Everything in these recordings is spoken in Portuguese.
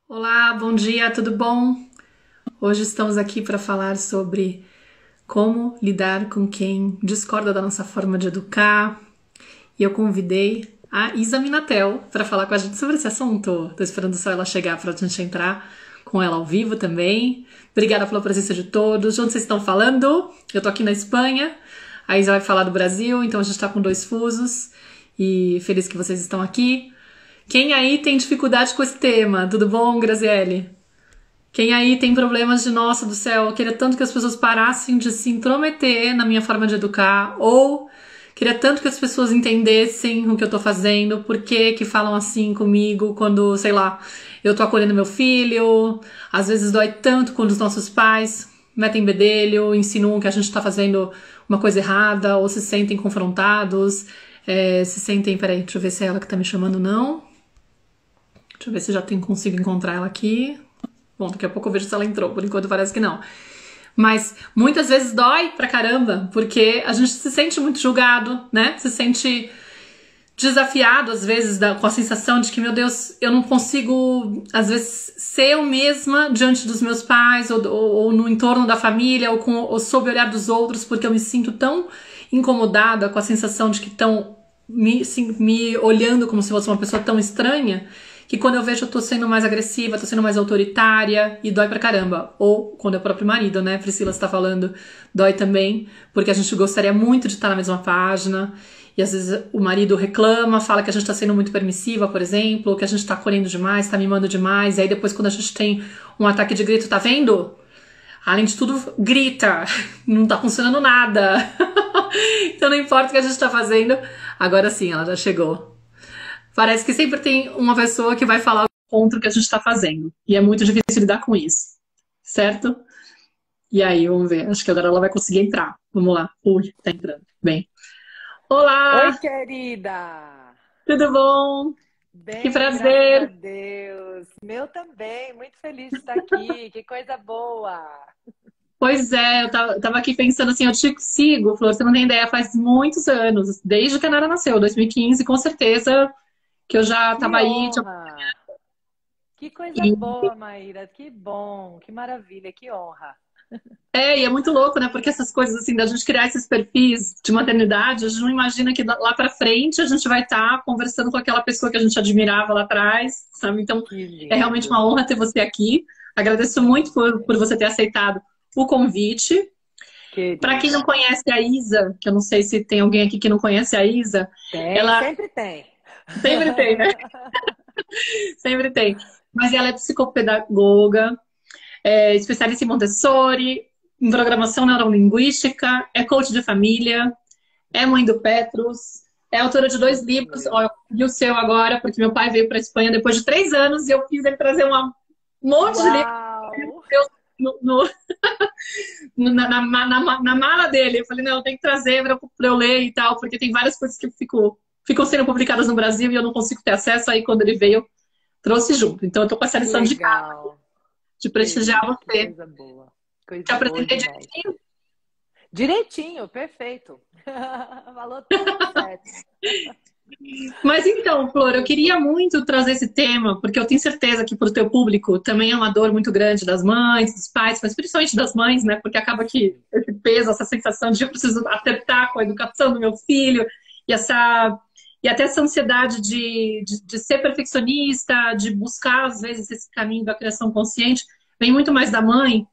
Olá, bom dia, tudo bom? Hoje estamos aqui para falar sobre como lidar com quem discorda da nossa forma de educar. E eu convidei a Isa Minatel para falar com a gente sobre esse assunto. Tô esperando só ela chegar para a gente entrar com ela ao vivo também. Obrigada pela presença de todos. De onde vocês estão falando? Eu tô aqui na Espanha. A Isa vai falar do Brasil, então a gente tá com dois fusos. E feliz que vocês estão aqui. Quem aí tem dificuldade com esse tema? Tudo bom, Graziele? Quem aí tem problemas de, nossa do céu, eu queria tanto que as pessoas parassem de se intrometer na minha forma de educar, ou queria tanto que as pessoas entendessem o que eu tô fazendo, por que que falam assim comigo quando, sei lá, eu tô acolhendo meu filho, às vezes dói tanto quando os nossos pais metem bedelho, insinuam que a gente tá fazendo uma coisa errada, ou se sentem confrontados, se sentem, peraí, deixa eu ver se é ela que tá me chamando, não. Deixa eu ver se já consigo encontrar ela aqui. Bom, daqui a pouco eu vejo se ela entrou, por enquanto parece que não. Mas muitas vezes dói pra caramba, porque a gente se sente muito julgado, né? Se sente desafiado, às vezes, com a sensação de que, meu Deus, eu não consigo, às vezes, ser eu mesma diante dos meus pais, ou no entorno da família, ou sob o olhar dos outros, porque eu me sinto tão incomodada com a sensação de que estão me olhando como se fosse uma pessoa tão estranha, que quando eu vejo eu tô sendo mais agressiva, tô sendo mais autoritária e dói pra caramba. Ou quando é o próprio marido, né? Priscila está falando, dói também, porque a gente gostaria muito de estar na mesma página. E às vezes o marido reclama, fala que a gente tá sendo muito permissiva, por exemplo, que a gente tá acolhendo demais, tá mimando demais. E aí depois quando a gente tem um ataque de grito, tá vendo? Além de tudo, grita. Não tá funcionando nada. Então não importa o que a gente tá fazendo. Agora sim, ela já chegou. Parece que sempre tem uma pessoa que vai falar contra o que a gente está fazendo. E é muito difícil lidar com isso. Certo? E aí, vamos ver. Acho que agora ela vai conseguir entrar. Vamos lá. Ui, tá entrando. Bem. Oi, Olá! querida! Tudo bom? Que Bem, graças a prazer! Deus. Meu também, muito feliz de estar aqui. Que coisa boa! Pois é, eu tava aqui pensando assim, eu te sigo, Flor, você não tem ideia, faz muitos anos, desde que a Nara nasceu, 2015, com certeza que eu já tava Que aí. honra! Que coisa E boa, Maíra. Que bom, que maravilha, que honra. e é muito louco, né? Porque essas coisas assim, da gente criar esses perfis de maternidade, a gente não imagina que lá pra frente a gente vai estar conversando com aquela pessoa que a gente admirava lá atrás, sabe? Então, Que é realmente lindo. uma honra ter você aqui. Agradeço muito por você ter aceitado o convite. Para quem não Querida. conhece a Isa, que eu não sei se tem alguém aqui que não conhece a Isa, Tem, ela sempre tem. sempre tem, né? Sempre tem. Mas ela é psicopedagoga, especialista em Montessori, em programação neurolinguística, é coach de família, é mãe do Petrus, é autora de dois Isso livros, ó, mesmo. eu li o seu agora, porque meu pai veio para a Espanha depois de 3 anos e eu fiz ele trazer um monte de livros Uau! no, no, na mala dele. Eu falei, não, tem que trazer para eu ler e tal, porque tem várias coisas que ficam sendo publicadas no Brasil e eu não consigo ter acesso. Aí quando ele veio, trouxe junto. Então eu tô com essa Que lição de casa, legal, de prestigiar querida. Que você. coisa boa. Te Coisa boa apresentei demais. direitinho? Direitinho, perfeito. Falou tudo certo. Mas então, Flor, eu queria muito trazer esse tema, porque eu tenho certeza que para o teu público também é uma dor muito grande das mães, dos pais, mas principalmente das mães, né? Porque acaba que esse peso, essa sensação de eu preciso acertar com a educação do meu filho, e e até essa ansiedade de ser perfeccionista, de buscar, às vezes, esse caminho da criação consciente, vem muito mais da mãe.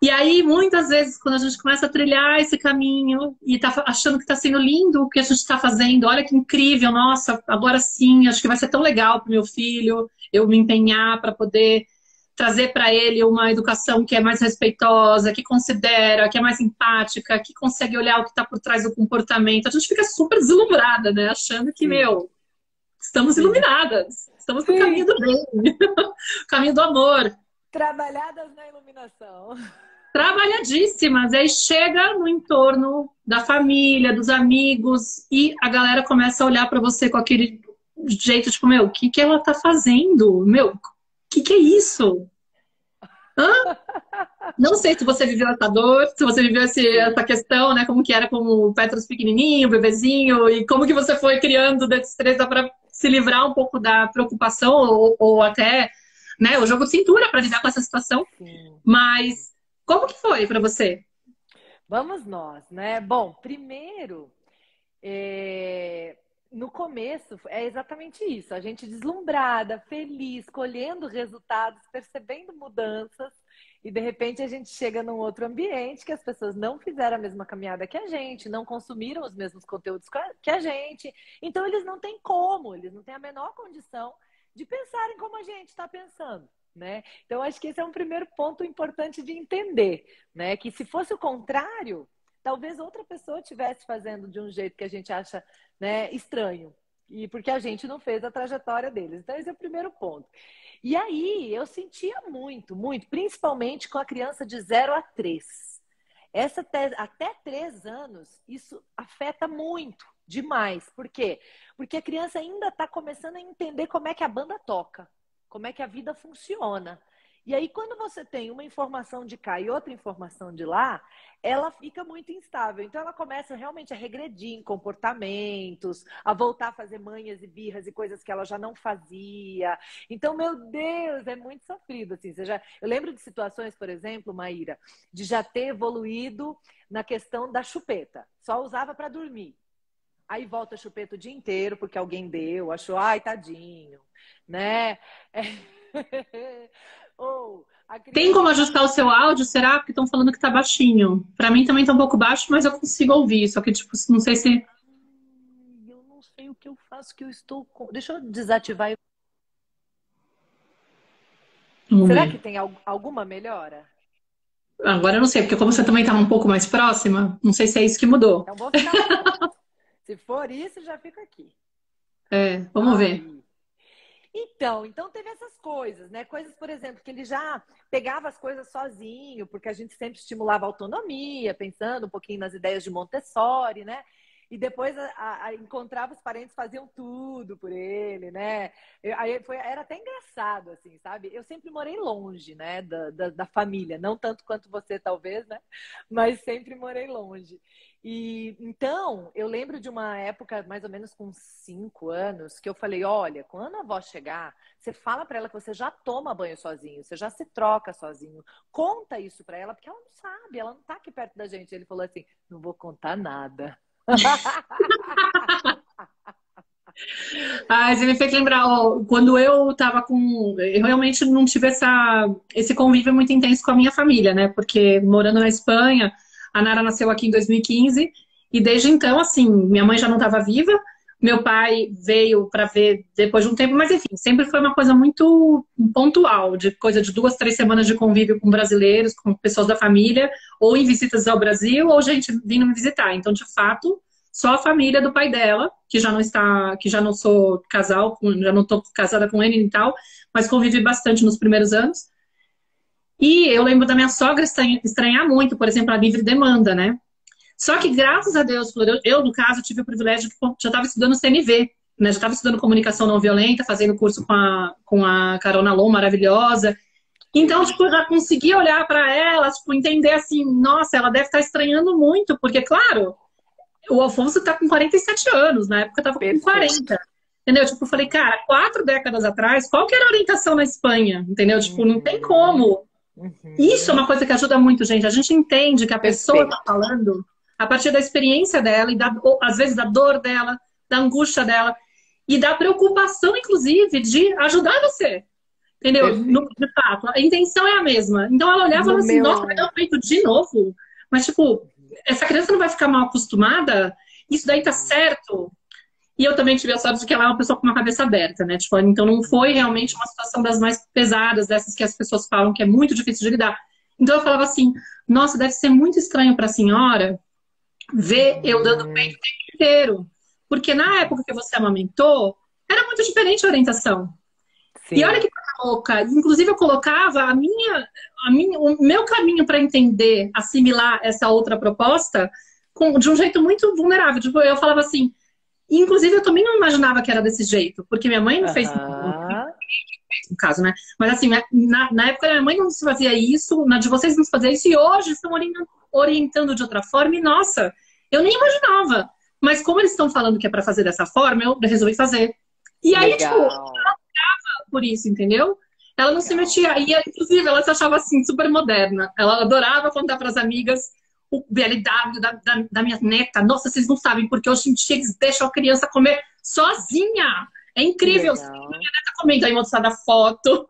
E aí, muitas vezes, quando a gente começa a trilhar esse caminho e tá achando que tá sendo lindo o que a gente tá fazendo, olha que incrível, nossa, agora sim, acho que vai ser tão legal pro meu filho eu me empenhar para poder trazer para ele uma educação que é mais respeitosa, que considera, que é mais empática, que consegue olhar o que está por trás do comportamento. A gente fica super deslumbrada, né? Achando que, Sim, meu, estamos sim, iluminadas, estamos no caminho sim. do bem, caminho do amor. Trabalhadas na iluminação. Trabalhadíssimas. Aí chega no entorno da família, dos amigos, e a galera começa a olhar para você com aquele jeito, tipo, meu, o que que ela tá fazendo? Meu, o que é isso? Hã? Não sei se você viveu essa dor, se você viveu Sim. essa questão, né? Como que era com o Petros pequenininho, bebezinho, e como que você foi criando destreza para se livrar um pouco da preocupação ou até né, o jogo de cintura para lidar com essa situação. Sim. Mas como que foi para você? Vamos nós, né? Bom, primeiro, no começo é exatamente isso. A gente deslumbrada, feliz, colhendo resultados, percebendo mudanças. E de repente a gente chega num outro ambiente que as pessoas não fizeram a mesma caminhada que a gente, não consumiram os mesmos conteúdos que a gente. Então eles não têm como, eles não têm a menor condição de pensarem como a gente está pensando, né? Então acho que esse é um primeiro ponto importante de entender, né? Que se fosse o contrário, talvez outra pessoa estivesse fazendo de um jeito que a gente acha, né, estranho. E porque a gente não fez a trajetória deles. Então esse é o primeiro ponto. E aí, eu sentia muito, muito, principalmente com a criança de 0 a 3. Até 3 anos, isso afeta muito, demais. Por quê? Porque a criança ainda está começando a entender como é que a banda toca, como é que a vida funciona. E aí, quando você tem uma informação de cá e outra informação de lá, ela fica muito instável. Então, ela começa realmente a regredir em comportamentos, a voltar a fazer manhas e birras e coisas que ela já não fazia. Então, meu Deus, é muito sofrido. Assim. Eu lembro de situações, por exemplo, Maíra, de já ter evoluído na questão da chupeta. Só usava para dormir. Aí volta a chupeta o dia inteiro, porque alguém deu, achou, ai, tadinho, né? Ou Tem como ajustar o seu áudio? Será? Porque estão falando que tá baixinho. Para mim também tá um pouco baixo, mas eu consigo ouvir. Só que, tipo, não sei se... Eu não sei o que eu faço, que eu estou com... Deixa eu desativar. Vamos Será que ver. tem alguma melhora? Agora eu não sei, porque como você também tá um pouco mais próxima, não sei se é isso que mudou. Então vou ficar fora. Se for isso, já fica aqui. É, vamos ver. Então teve essas coisas, né? Coisas, por exemplo, que ele já pegava as coisas sozinho, porque a gente sempre estimulava a autonomia, pensando um pouquinho nas ideias de Montessori, né? E depois encontrava os parentes, faziam tudo por ele, né? Era até engraçado, assim, sabe? Eu sempre morei longe, né, da família, não tanto quanto você, talvez, né? Mas sempre morei longe. E então, eu lembro de uma época, mais ou menos com 5 anos, que eu falei, olha, quando a avó chegar, você fala para ela que você já toma banho sozinho, você já se troca sozinho. Conta isso para ela, porque ela não sabe, ela não tá aqui perto da gente. Ele falou assim, não vou contar nada. Ah, você me fez lembrar, ó, quando eu tava com... Eu realmente não tive esse convívio muito intenso com a minha família, né? Porque morando na Espanha, a Nara nasceu aqui em 2015 e desde então, assim, minha mãe já não estava viva, meu pai veio para ver depois de um tempo, mas enfim, sempre foi uma coisa muito pontual, de coisa de 2, 3 semanas de convívio com brasileiros, com pessoas da família, ou em visitas ao Brasil, ou gente vindo me visitar. Então, de fato, só a família do pai dela, que já não está, que já não sou casal, já não estou casada com ele e tal, mas convivi bastante nos primeiros anos. E eu lembro da minha sogra estranhar muito, por exemplo, a livre demanda, né? Só que, graças a Deus, no caso, tive o privilégio de já estava estudando CNV, né? Já estava estudando comunicação não violenta, fazendo curso com a Carol Nalon, maravilhosa. Então, tipo, eu já conseguia olhar para ela, tipo, entender assim, nossa, ela deve estar estranhando muito, porque, claro, o Alfonso tá com 47 anos, na época eu tava com 40. Entendeu? Tipo, eu falei, cara, 4 décadas atrás, qual que era a orientação na Espanha? Entendeu? Tipo, não tem como. Isso é uma coisa que ajuda muito, gente. A gente entende que a pessoa tá falando a partir da experiência dela e às vezes da dor dela, da angústia dela e da preocupação, inclusive, de ajudar você. Entendeu? De fato, a intenção é a mesma. Então ela olhava e falava assim, nossa, vai dar um peito de novo? Mas, tipo, essa criança não vai ficar mal acostumada? Isso daí tá certo? E eu também tive a sorte de que ela é uma pessoa com uma cabeça aberta, né? Tipo, então não foi realmente uma situação das mais pesadas, dessas que as pessoas falam que é muito difícil de lidar. Então eu falava assim, nossa, deve ser muito estranho para a senhora ver eu dando peito o tempo inteiro. Porque na época que você amamentou, era muito diferente a orientação. Sim. E olha que coisa louca. Inclusive eu colocava o meu caminho para entender, assimilar essa outra proposta de um jeito muito vulnerável. Tipo, eu falava assim, inclusive, eu também não imaginava que era desse jeito, porque minha mãe não fez no caso, né? Mas assim, na época minha mãe não se fazia isso, na de vocês não se fazia isso, e hoje estão orientando de outra forma, e nossa, eu nem imaginava. Mas como eles estão falando que é pra fazer dessa forma, eu resolvi fazer. E aí, tipo, eu não por isso, entendeu? Ela não se Legal. metia. E, inclusive, ela se achava assim, super moderna. Ela adorava contar para as amigas o BLW da minha neta. Nossa, vocês não sabem, porque hoje em dia eles deixam a criança comer sozinha. É Que incrível. Você legal. tá comendo aí, mostrada a foto.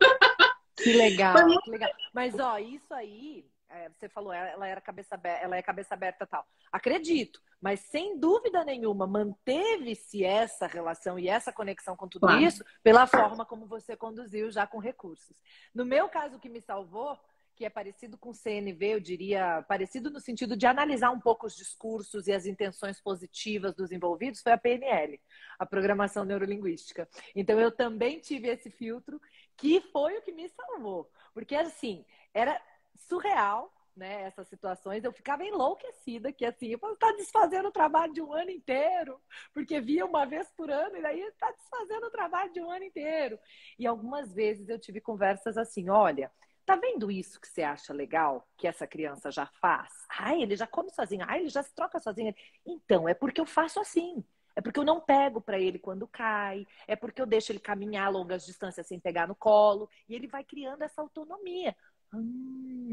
Que Foi legal, muito que legal. Mas, ó, isso aí, você falou, ela era cabeça aberta, ela é cabeça aberta e tal. Acredito, mas sem dúvida nenhuma, manteve-se essa relação e essa conexão com tudo claro. isso pela forma como você conduziu já com recursos. No meu caso, o que me salvou, que é parecido com o CNV, eu diria, parecido no sentido de analisar um pouco os discursos e as intenções positivas dos envolvidos, foi a PNL, a Programação Neurolinguística. Então, eu também tive esse filtro que foi o que me salvou. Porque, assim, era surreal, né, essas situações. Eu ficava enlouquecida, que assim, eu tá desfazendo o trabalho de um ano inteiro, porque via uma vez por ano, e daí está desfazendo o trabalho de um ano inteiro. E algumas vezes eu tive conversas assim, olha, tá vendo isso que você acha legal, que essa criança já faz? Ai, ele já come sozinho, ai, ele já se troca sozinho. Então, é porque eu faço assim. É porque eu não pego para ele quando cai, é porque eu deixo ele caminhar longas distâncias sem pegar no colo, e ele vai criando essa autonomia.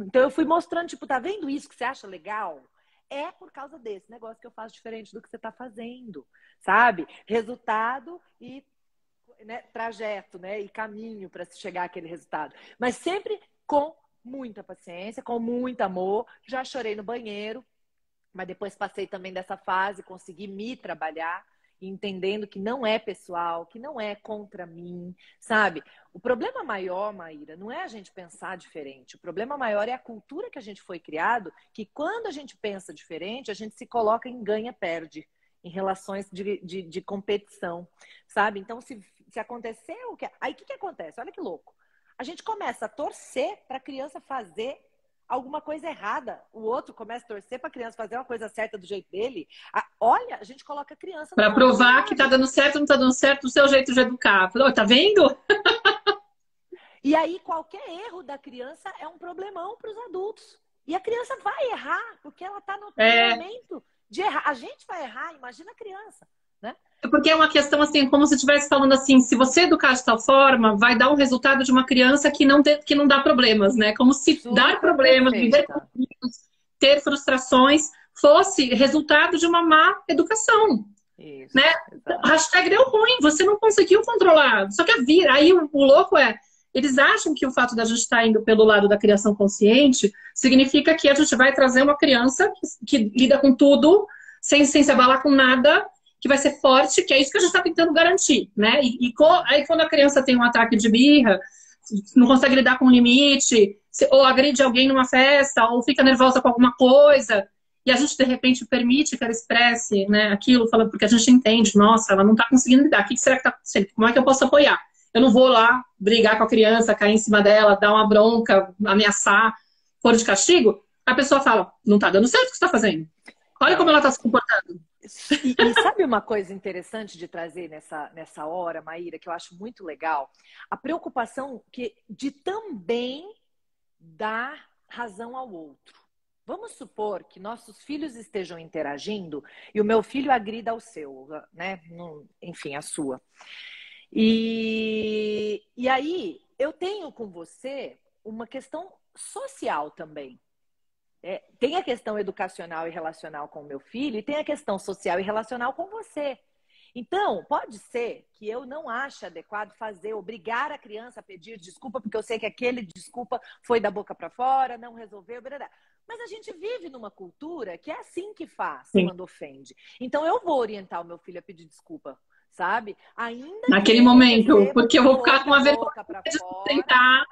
Então eu fui mostrando, tipo, tá vendo isso que você acha legal? É por causa desse negócio que eu faço diferente do que você tá fazendo, sabe? Resultado e, né, trajeto, né? E caminho para se chegar àquele resultado. Mas sempre com muita paciência, com muito amor. Já chorei no banheiro, mas depois passei também dessa fase, consegui me trabalhar, entendendo que não é pessoal, que não é contra mim, sabe? O problema maior, Maíra, não é a gente pensar diferente. O problema maior é a cultura que a gente foi criado, que quando a gente pensa diferente, a gente se coloca em ganha-perde, em relações de competição, sabe? Então, se acontecer o que... Aí, o que acontece? Olha que louco. A gente começa a torcer para a criança fazer alguma coisa errada, o outro começa a torcer para a criança fazer uma coisa certa do jeito dele. Olha, a gente coloca a criança no Para modo provar que tá vilão. dando certo, não tá dando certo, o seu jeito de educar. Falou, tá vendo? E aí qualquer erro da criança é um problemão para os adultos. E a criança vai errar, porque ela está no É, momento de errar. A gente vai errar, imagina a criança, né? porque é uma questão assim, como se estivesse falando assim, se você educar de tal forma, vai dar um resultado de uma criança que não dá problemas, né? Como se dar Super problemas, viver perfeita. conflitos, ter frustrações, fosse resultado de uma má educação, né? Isso, exato. Hashtag deu ruim, você não conseguiu controlar. Só que aí o louco é, eles acham que o fato da gente estar indo pelo lado da criação consciente significa que a gente vai trazer uma criança que lida com tudo, sem se abalar com nada, que vai ser forte, que é isso que a gente está tentando garantir, né? Aí quando a criança tem um ataque de birra, não consegue lidar com o limite, ou agride alguém numa festa, ou fica nervosa com alguma coisa, e a gente de repente permite que ela expresse, né, aquilo, falando, porque a gente entende, nossa, ela não está conseguindo lidar, o que será que está acontecendo? Como é que eu posso apoiar? Eu não vou lá brigar com a criança, cair em cima dela, dar uma bronca, ameaçar, pôr de castigo. A pessoa fala, não está dando certo o que você está fazendo. Olha como ela É. está se comportando. E sabe uma coisa interessante de trazer nessa hora, Maíra, que eu acho muito legal? A preocupação de também dar razão ao outro. Vamos supor que nossos filhos estejam interagindo e o meu filho agrida ao seu, né? Enfim, a sua. E aí eu tenho com você uma questão social também. Tem a questão educacional e relacional com o meu filho e tem a questão social e relacional com você. Então, pode ser que eu não ache adequado obrigar a criança a pedir desculpa, porque eu sei que aquele desculpa foi da boca para fora, não resolveu, blá. Mas a gente vive numa cultura que é assim que faz Sim. quando ofende. Então, eu vou orientar o meu filho a pedir desculpa, sabe? Ainda que Naquele ele momento, receba porque eu que vou ficar foi com da a vergonha boca para de fora, tentar,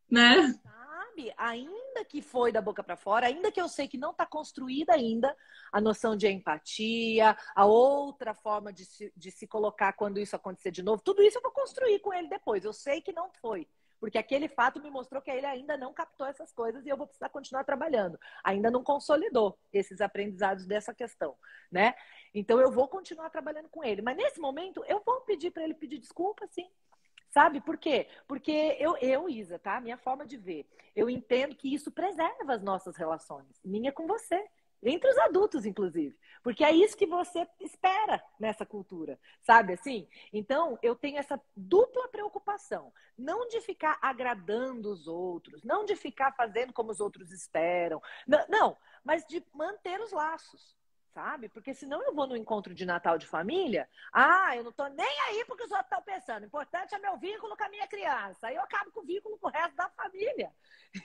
né? sabe? Ainda que foi da boca para fora, ainda que eu sei que não está construída ainda a noção de empatia, a outra forma de se colocar quando isso acontecer de novo, tudo isso eu vou construir com ele depois. Eu sei que não foi, porque aquele fato me mostrou que ele ainda não captou essas coisas e eu vou precisar continuar trabalhando. Ainda não consolidou esses aprendizados dessa questão, né? Então eu vou continuar trabalhando com ele. Mas nesse momento eu vou pedir para ele pedir desculpa, sim. Sabe por quê? Porque Isa, tá? Minha forma de ver. Eu entendo que isso preserva as nossas relações. Minha com você Entre os adultos, inclusive. Porque é isso que você espera nessa cultura, sabe assim? Então, eu tenho essa dupla preocupação. Não de ficar agradando os outros, não de ficar fazendo como os outros esperam. Não, mas de manter os laços, sabe? Porque senão eu vou no encontro de Natal de família, eu não tô nem aí porque os outros estão pensando. O importante é meu vínculo com a minha criança. Aí eu acabo com o vínculo com o resto da família.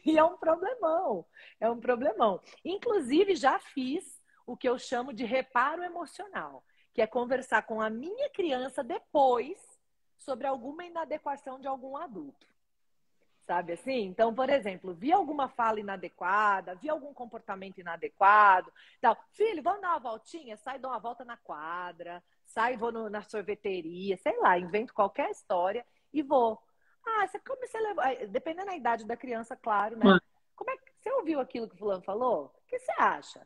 E é um problemão. É um problemão. Inclusive, já fiz o que eu chamo de reparo emocional, que é conversar com a minha criança depois sobre alguma inadequação de algum adulto. Sabe assim? Então, por exemplo, vi alguma fala inadequada, vi algum comportamento inadequado, tal. Filho, vamos dar uma voltinha? Sai, dou uma volta na quadra, sai, vou na sorveteria, sei lá, invento qualquer história e vou. Como você levou? Dependendo da idade da criança, claro, né? Como é que você ouviu aquilo que o fulano falou? O que você acha?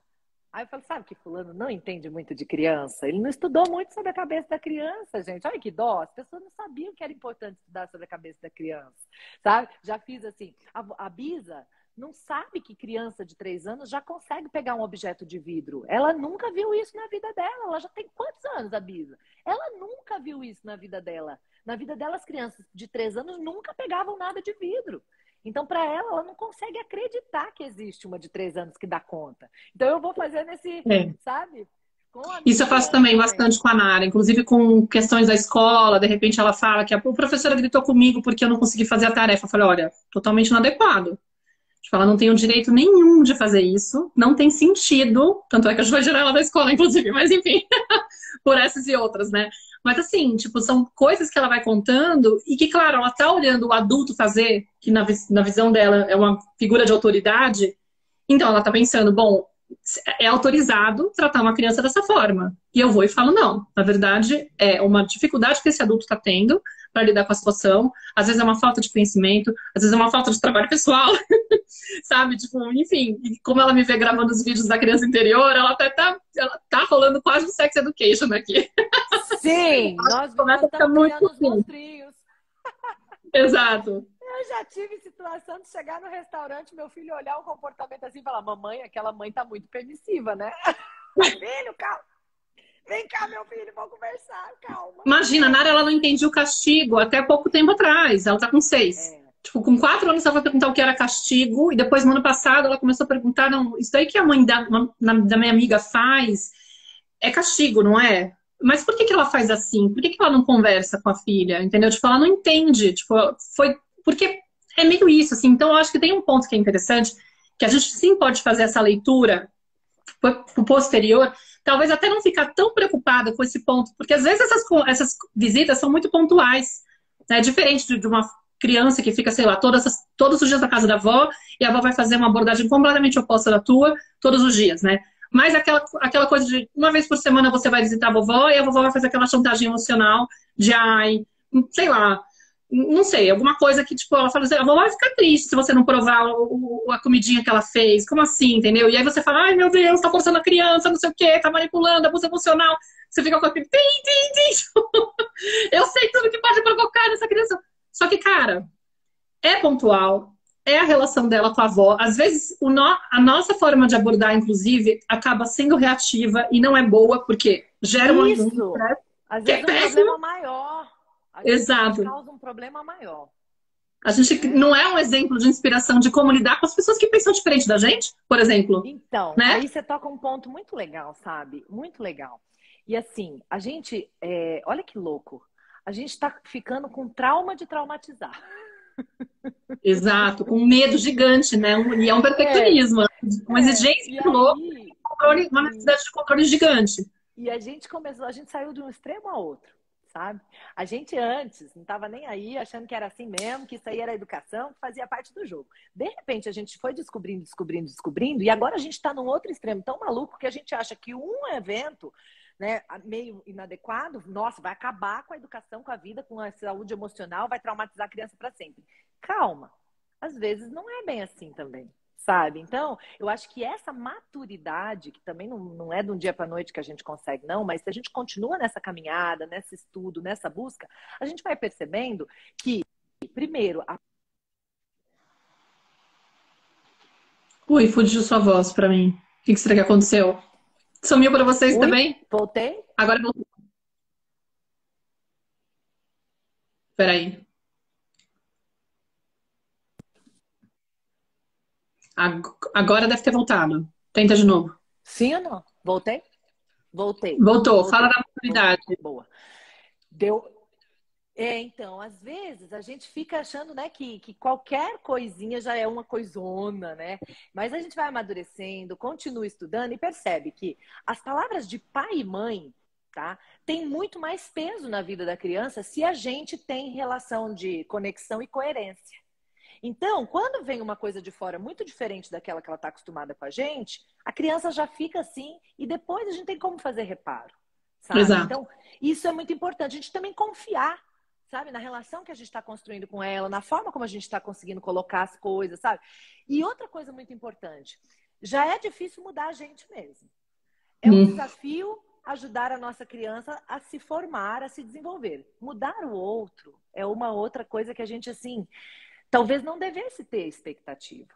Aí eu falo, sabe que fulano não entende muito de criança? Ele não estudou muito sobre a cabeça da criança, gente. Olha que dó. As pessoas não sabiam que era importante estudar sobre a cabeça da criança, sabe? Já fiz assim. A Bisa não sabe que criança de 3 anos já consegue pegar um objeto de vidro. Ela nunca viu isso na vida dela. Ela já tem quantos anos, a Bisa? Ela nunca viu isso na vida dela. Na vida dela, as crianças de 3 anos nunca pegavam nada de vidro. Então, para ela não consegue acreditar que existe uma de 3 anos que dá conta. Então, eu vou fazer sabe? Isso eu faço também bastante com a Nara, inclusive com questões da escola. De repente ela fala que a professora gritou comigo porque eu não consegui fazer a tarefa. Eu falei, olha, totalmente inadequado. Tipo, ela não tem o direito nenhum de fazer isso, não tem sentido. Tanto é que a gente vai gerar ela da escola, inclusive, mas enfim, por essas e outras, né? Mas assim, tipo, são coisas que ela vai contando e que, claro, ela tá olhando o adulto fazer, que na visão dela é uma figura de autoridade. Então ela tá pensando, bom, é autorizado tratar uma criança dessa forma. E eu vou e falo, não. Na verdade, é uma dificuldade que esse adulto está tendo para lidar com a situação. Às vezes é uma falta de conhecimento, às vezes é uma falta de trabalho pessoal, sabe? Tipo, enfim, e como ela me vê gravando os vídeos da criança interior, ela tá rolando quase um sex education aqui. Sim, nós estamos criando os monstrinhos. Exato. Eu já tive situação de chegar no restaurante, meu filho olhar um comportamento assim e falar, mamãe, aquela mãe tá muito permissiva, né? Filho, calma. Vem cá, meu filho, vamos conversar, calma. Imagina, a Nara, ela não entendia o castigo até pouco tempo atrás. Ela tá com 6. Tipo, com 4 anos ela foi perguntar o que era castigo. E depois, no ano passado, ela começou a perguntar, não, isso aí que a mãe da minha amiga faz é castigo, não é? Mas por que ela faz assim? Por que ela não conversa com a filha? Entendeu? Tipo, ela não entende. Tipo, foi... Porque é meio isso, assim. Então, eu acho que tem um ponto que é interessante, que a gente sim pode fazer essa leitura pro posterior, talvez até não ficar tão preocupada com esse ponto, porque às vezes essas visitas são muito pontuais, né? Diferente de uma criança que fica, sei lá, todos os dias na casa da avó, e a avó vai fazer uma abordagem completamente oposta da tua todos os dias, né? Mas aquela coisa de uma vez por semana você vai visitar a vovó e a vovó vai fazer aquela chantagem emocional de, sei lá, não sei, alguma coisa que, tipo, ela fala assim, a vovó vai ficar triste se você não provar a comidinha que ela fez. Como assim, entendeu? E aí você fala, ai, meu Deus, tá forçando a criança, não sei o quê, tá manipulando, abuso emocional. Você fica com aquele... Eu sei tudo que pode provocar nessa criança. Só que, cara, é pontual, é a relação dela com a avó. Às vezes, a nossa forma de abordar, inclusive, acaba sendo reativa e não é boa, porque gera um estresse. Às vezes é um problema maior. Exato. Causa um problema maior. A gente não é um exemplo de inspiração de como lidar com as pessoas que pensam diferente da gente, por exemplo. Então, né? Aí você toca um ponto muito legal, sabe? Muito legal. E assim, a gente, olha que louco, a gente tá ficando com trauma de traumatizar. Exato, com um medo gigante, né? E é um perfeccionismo, uma exigência louca, uma necessidade de controle gigante. E a gente saiu de um extremo a outro, sabe? A gente antes não estava nem aí, achando que era assim mesmo, que isso aí era educação, que fazia parte do jogo. De repente, a gente foi descobrindo, e agora a gente está num outro extremo tão maluco que a gente acha que um evento, né, meio inadequado, nossa, vai acabar com a educação, com a vida, com a saúde emocional, vai traumatizar a criança para sempre. Calma, às vezes não é bem assim também. Sabe? Então, eu acho que essa maturidade, que também não é de um dia para a noite que a gente consegue, não, mas se a gente continua nessa caminhada, nesse estudo, nessa busca, a gente vai percebendo que, primeiro... Ui, fugiu sua voz para mim. que será que aconteceu? Sumiu para vocês Ui, também? voltei? Agora voltou. Peraí. Agora deve ter voltado. Tenta de novo. Sim ou não? Voltei? Voltei, Voltou. Fala voltei, da voltei. maturidade. Boa. Deu. Então, às vezes a gente fica achando, né, que qualquer coisinha já é uma coisona, né? Mas a gente vai amadurecendo, continua estudando e percebe que as palavras de pai e mãe, tá, tem muito mais peso na vida da criança se a gente tem relação de conexão e coerência. Então, quando vem uma coisa de fora muito diferente daquela que ela está acostumada com a criança já fica assim e depois a gente tem como fazer reparo, sabe? Exato. Então, isso é muito importante. A gente também confiar, sabe? Na relação que a gente está construindo com ela, na forma como a gente está conseguindo colocar as coisas, sabe? E outra coisa muito importante, já é difícil mudar a gente mesmo. É um desafio ajudar a nossa criança a se formar, a se desenvolver. Mudar o outro é uma outra coisa que a gente, assim, talvez não devesse ter expectativa,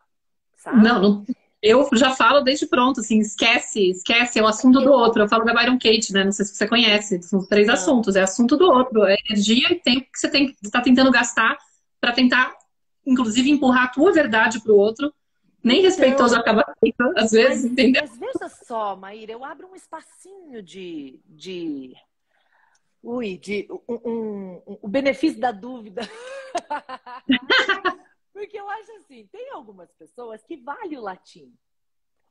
sabe? Não, eu já falo desde pronto, assim, esquece, é o assunto do outro. Eu falo da Byron Katie, né? Não sei se você conhece, são os três Não. assuntos, é assunto do outro, é energia e tempo que você está tentando gastar para tentar, inclusive, empurrar a tua verdade pro outro. Nem respeitoso acaba sendo, às vezes, entendeu? Mas veja só, Maíra, eu abro um espacinho o benefício da dúvida. Porque eu acho assim, tem algumas pessoas que vale o latim.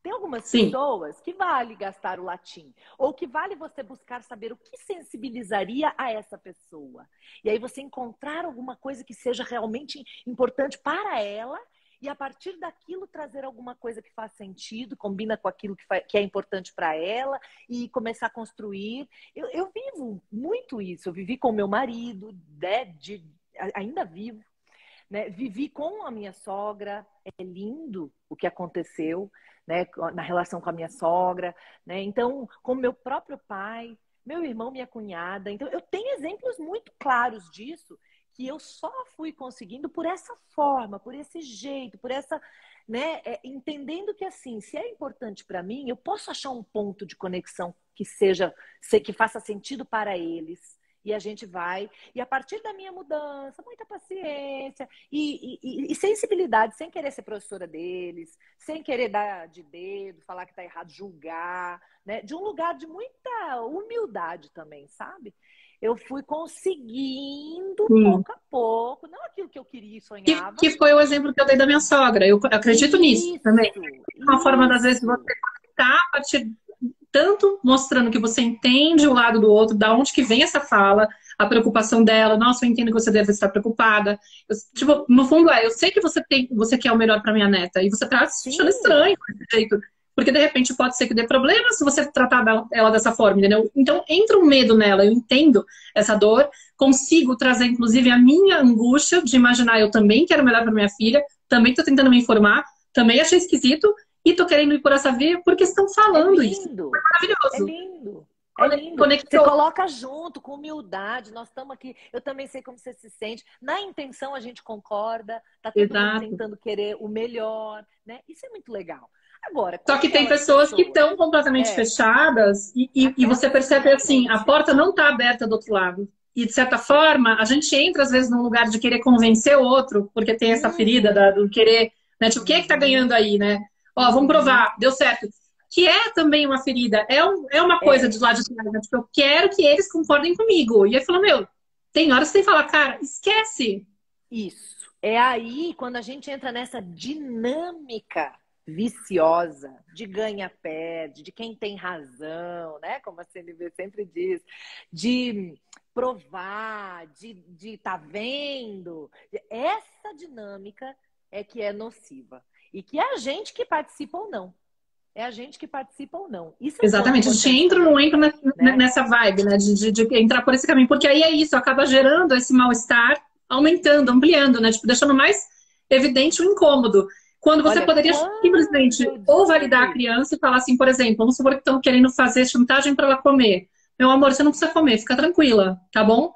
Tem algumas pessoas que vale gastar o latim. Ou que vale você buscar saber o que sensibilizaria a essa pessoa. E aí você encontrar alguma coisa que seja realmente importante para ela e a partir daquilo trazer alguma coisa que faz sentido, combina com aquilo que é importante para ela e começar a construir. Eu vivo muito isso. Eu vivi com meu marido, né, ainda vivo. Né? Vivi com a minha sogra, é lindo o que aconteceu, né? Na relação com a minha sogra, né? Então, com meu próprio pai, meu irmão, minha cunhada. Então, eu tenho exemplos muito claros disso que eu só fui conseguindo por essa forma, por esse jeito, por essa, né? Entendendo que assim, se é importante para mim, eu posso achar um ponto de conexão que faça sentido para eles. E a gente vai, e a partir da minha mudança, muita paciência e sensibilidade, sem querer ser professora deles, sem querer dar de dedo, falar que tá errado, julgar, né? De um lugar de muita humildade também, sabe? Eu fui conseguindo, pouco a pouco, não aquilo que eu queria e sonhava. Que foi o exemplo que eu dei da minha sogra. Eu acredito nisso também. Uma forma, das vezes, de você conectar a partir tanto mostrando que você entende o lado do outro, da onde que vem essa fala, a preocupação dela. Nossa, eu entendo que você deve estar preocupada. Tipo, no fundo eu sei que você quer o melhor para minha neta e você tá achando estranho desse jeito. Porque de repente pode ser que dê problema se você tratar ela dessa forma, entendeu? Então entra um medo nela, eu entendo essa dor, consigo trazer inclusive a minha angústia de imaginar eu também quero o melhor para minha filha, também tô tentando me informar, também achei esquisito, e tô querendo ir por essa via porque estão falando isso. É maravilhoso. É lindo. É lindo. Você coloca junto, com humildade. Nós estamos aqui. Eu também sei como você se sente. Na intenção a gente concorda. Tá todo mundo tentando querer o melhor, né? Isso é muito legal. Agora, só que tem pessoas que estão completamente fechadas e você percebe assim, a porta não está aberta do outro lado. E, de certa forma, a gente entra, às vezes, num lugar de querer convencer o outro, porque tem essa ferida do querer, né? Tipo, o que é que tá ganhando aí, né? Ó, vamos provar, deu certo. Que é também uma ferida, é uma coisa de lá de trás, né? Tipo, eu quero que eles concordem comigo. E aí falou, meu, tem horas que você tem que falar, cara, esquece. Isso. É aí quando a gente entra nessa dinâmica viciosa de ganha-perde, de quem tem razão, né? Como a CNV sempre diz, de provar, de tá vendo. Essa dinâmica é que é nociva. E que é a gente que participa ou não. É a gente que participa ou não. Isso é exatamente, a gente entra ou não entra nessa vibe, né? De entrar por esse caminho. Porque aí é isso, acaba gerando esse mal-estar, aumentando, ampliando, né? Tipo, deixando mais evidente o incômodo. Quando você poderia simplesmente ou validar a criança e falar assim, por exemplo, vamos supor que estão querendo fazer chantagem para ela comer. Meu amor, você não precisa comer, fica tranquila, tá bom?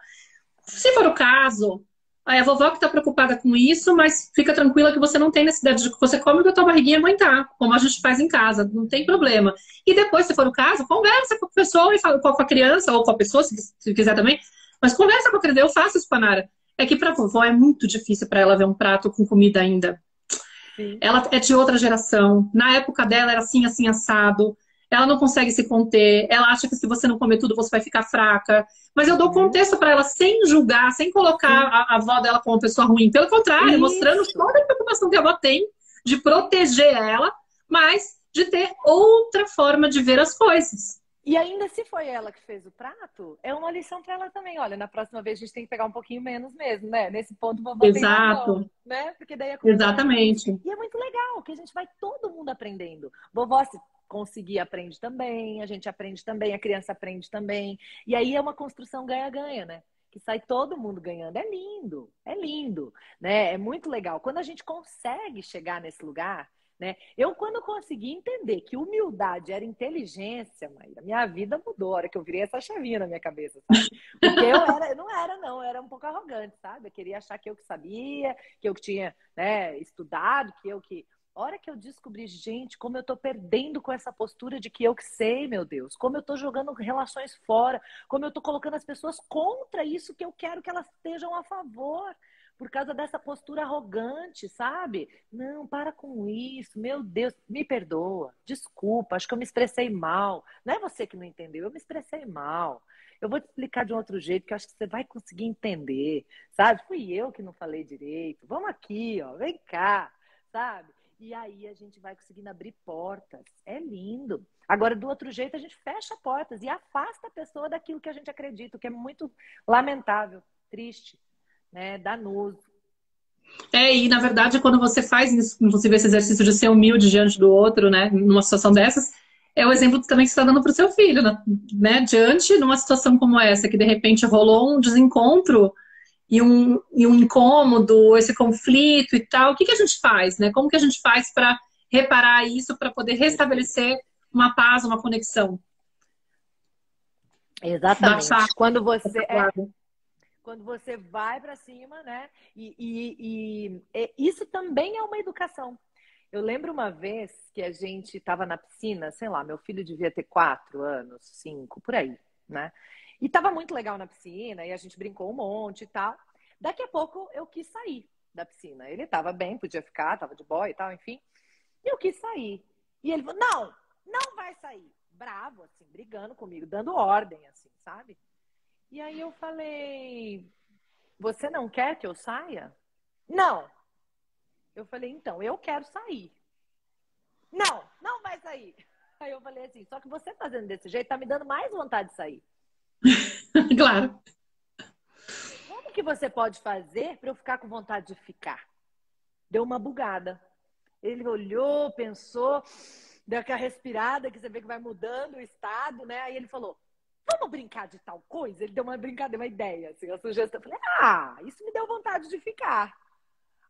Se for o caso, Aí a vovó que tá preocupada com isso, mas fica tranquila que você não tem necessidade de que você come o que a tua barriguinha aguentar, como a gente faz em casa, não tem problema. E depois, se for o caso, conversa com a pessoa e fala com a criança, ou com a pessoa, se quiser também, mas conversa com a criança, eu faço isso com a Nara. É que pra vovó é muito difícil pra ela ver um prato com comida ainda. Sim. Ela é de outra geração. Na época dela era assim, assim, assado. Ela não consegue se conter. Ela acha que se você não comer tudo, você vai ficar fraca. Mas eu dou Uhum. contexto para ela sem julgar, sem colocar Sim. a avó dela como uma pessoa ruim. Pelo contrário, mostrando Isso. toda a preocupação que a avó tem de proteger ela, mas de ter outra forma de ver as coisas. E ainda se foi ela que fez o prato, é uma lição para ela também. Olha, na próxima vez a gente tem que pegar um pouquinho menos mesmo, né? Nesse ponto, vovó tem razão, Exato, né? Porque daí a comida vai fluir. exatamente. E é muito legal, que a gente vai todo mundo aprendendo. Vovó, se conseguir, aprende também, a gente aprende também, a criança aprende também. E aí é uma construção ganha-ganha, né? Que sai todo mundo ganhando. É lindo, né? É muito legal. Quando a gente consegue chegar nesse lugar, né? Eu, quando consegui entender que humildade era inteligência, Maíra, minha vida mudou a hora que eu virei essa chavinha na minha cabeça, sabe? Porque eu era um pouco arrogante, sabe? Eu queria achar que eu que sabia, que eu que tinha, né, estudado, que eu que. A hora que eu descobri, gente, como eu tô perdendo com essa postura de que eu que sei, meu Deus, como eu tô jogando relações fora, como eu tô colocando as pessoas contra isso que eu quero que elas estejam a favor por causa dessa postura arrogante, sabe? Não, para com isso, meu Deus, me perdoa, desculpa, acho que eu me expressei mal. Não é você que não entendeu, eu me expressei mal. Eu vou te explicar de um outro jeito que eu acho que você vai conseguir entender, sabe? Fui eu que não falei direito. Vamos aqui, ó, vem cá, sabe? E aí a gente vai conseguindo abrir portas. É lindo. Agora, do outro jeito, a gente fecha portas e afasta a pessoa daquilo que a gente acredita, o que é muito lamentável, triste, né? Danoso. E na verdade, quando você faz isso, inclusive esse exercício de ser humilde diante do outro, né, numa situação dessas, é o exemplo também que você está dando para o seu filho, né, diante de uma situação como essa, que de repente rolou um desencontro e um incômodo, esse conflito e tal, o que que a gente faz, né? Como que a gente faz para reparar isso, para poder Perfeito. restabelecer uma paz, uma conexão? Baixar Exatamente. essa guarda. Quando você vai para cima, né? Isso também é uma educação. Eu lembro uma vez que a gente estava na piscina, sei lá, meu filho devia ter 4 anos, 5, por aí, né? E estava muito legal na piscina, e a gente brincou um monte e tal. Daqui a pouco eu quis sair da piscina. Ele estava bem, podia ficar, estava de boa e tal, enfim. E eu quis sair. E ele falou: não, não vai sair. Bravo, assim, brigando comigo, dando ordem, assim, sabe? E aí eu falei: você não quer que eu saia? Não. Eu falei: então, eu quero sair. Não, não vai sair. Aí eu falei assim: só que você fazendo desse jeito tá me dando mais vontade de sair. Claro. Como que você pode fazer para eu ficar com vontade de ficar? Deu uma bugada. Ele olhou, pensou, deu aquela respirada que você vê que vai mudando o estado, né? Aí ele falou: vamos brincar de tal coisa? Ele deu uma brincadeira, uma ideia, assim, uma sugestão. Eu falei: isso me deu vontade de ficar.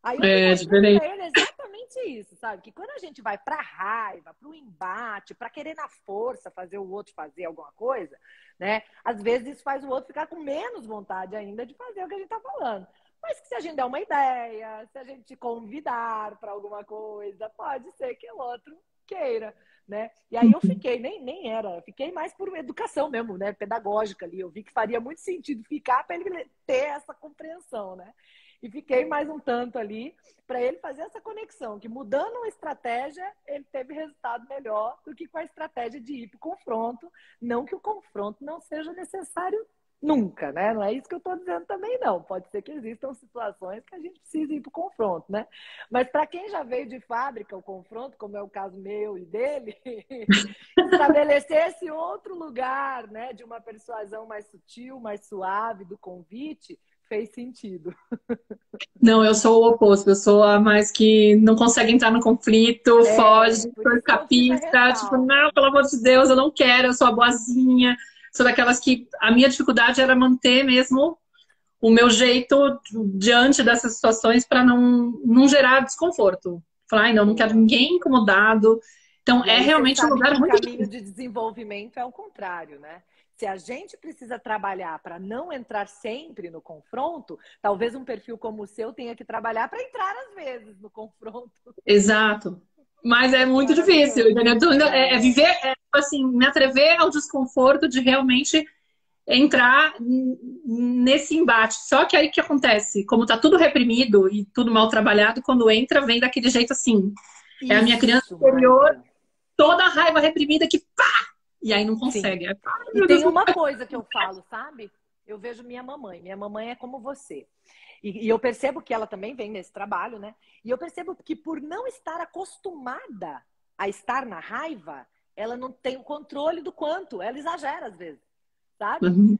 Aí eu fui É mostrando diferente. pra ele exatamente isso, sabe? Que quando a gente vai pra raiva, pro embate, pra querer na força fazer o outro fazer alguma coisa, né? Às vezes isso faz o outro ficar com menos vontade ainda de fazer o que a gente tá falando. Mas que se a gente der uma ideia, se a gente convidar para alguma coisa, pode ser que o outro queira, né? E aí eu fiquei, nem era, fiquei mais por educação mesmo, né? Pedagógica ali. Eu vi que faria muito sentido ficar para ele ter essa compreensão, né? E fiquei mais um tanto ali para ele fazer essa conexão, que mudando uma estratégia, ele teve resultado melhor do que com a estratégia de ir para o confronto. Não que o confronto não seja necessário nunca, né? Não é isso que eu estou dizendo também, não. Pode ser que existam situações que a gente precisa ir para o confronto, né? Mas para quem já veio de fábrica o confronto, como é o caso meu e dele, estabelecer esse outro lugar, né, de uma persuasão mais sutil, mais suave do convite, fez sentido. Não, eu sou o oposto. Eu sou a mais que não consegue entrar no conflito, foge, Por sou isso que eu fiz a escapista. Tipo, ressalva. não, pelo amor de Deus, eu não quero. Eu sou a boazinha. Sou daquelas que a minha dificuldade era manter mesmo o meu jeito diante dessas situações para não gerar desconforto. Falar, ai, não, não quero Boa. ninguém incomodado. Então, E é aí você realmente um sabe que lugar o muito caminho difícil. de desenvolvimento é o contrário, né? Se a gente precisa trabalhar para não entrar sempre no confronto, talvez um perfil como o seu tenha que trabalhar para entrar às vezes no confronto. Exato. Mas é muito difícil, entendeu? Então, viver, assim, me atrever ao desconforto de realmente entrar nesse embate. Só que aí o que acontece? Como tá tudo reprimido e tudo mal trabalhado, quando entra, vem daquele jeito assim. É a minha criança interior, toda a raiva reprimida que pá! E aí não consegue. Sim. E tem uma coisa que eu falo, sabe? Eu vejo minha mamãe. Minha mamãe é como você. E eu percebo que ela também vem nesse trabalho, né? E eu percebo que por não estar acostumada a estar na raiva, ela não tem o controle do quanto. Ela exagera às vezes, sabe? Uhum.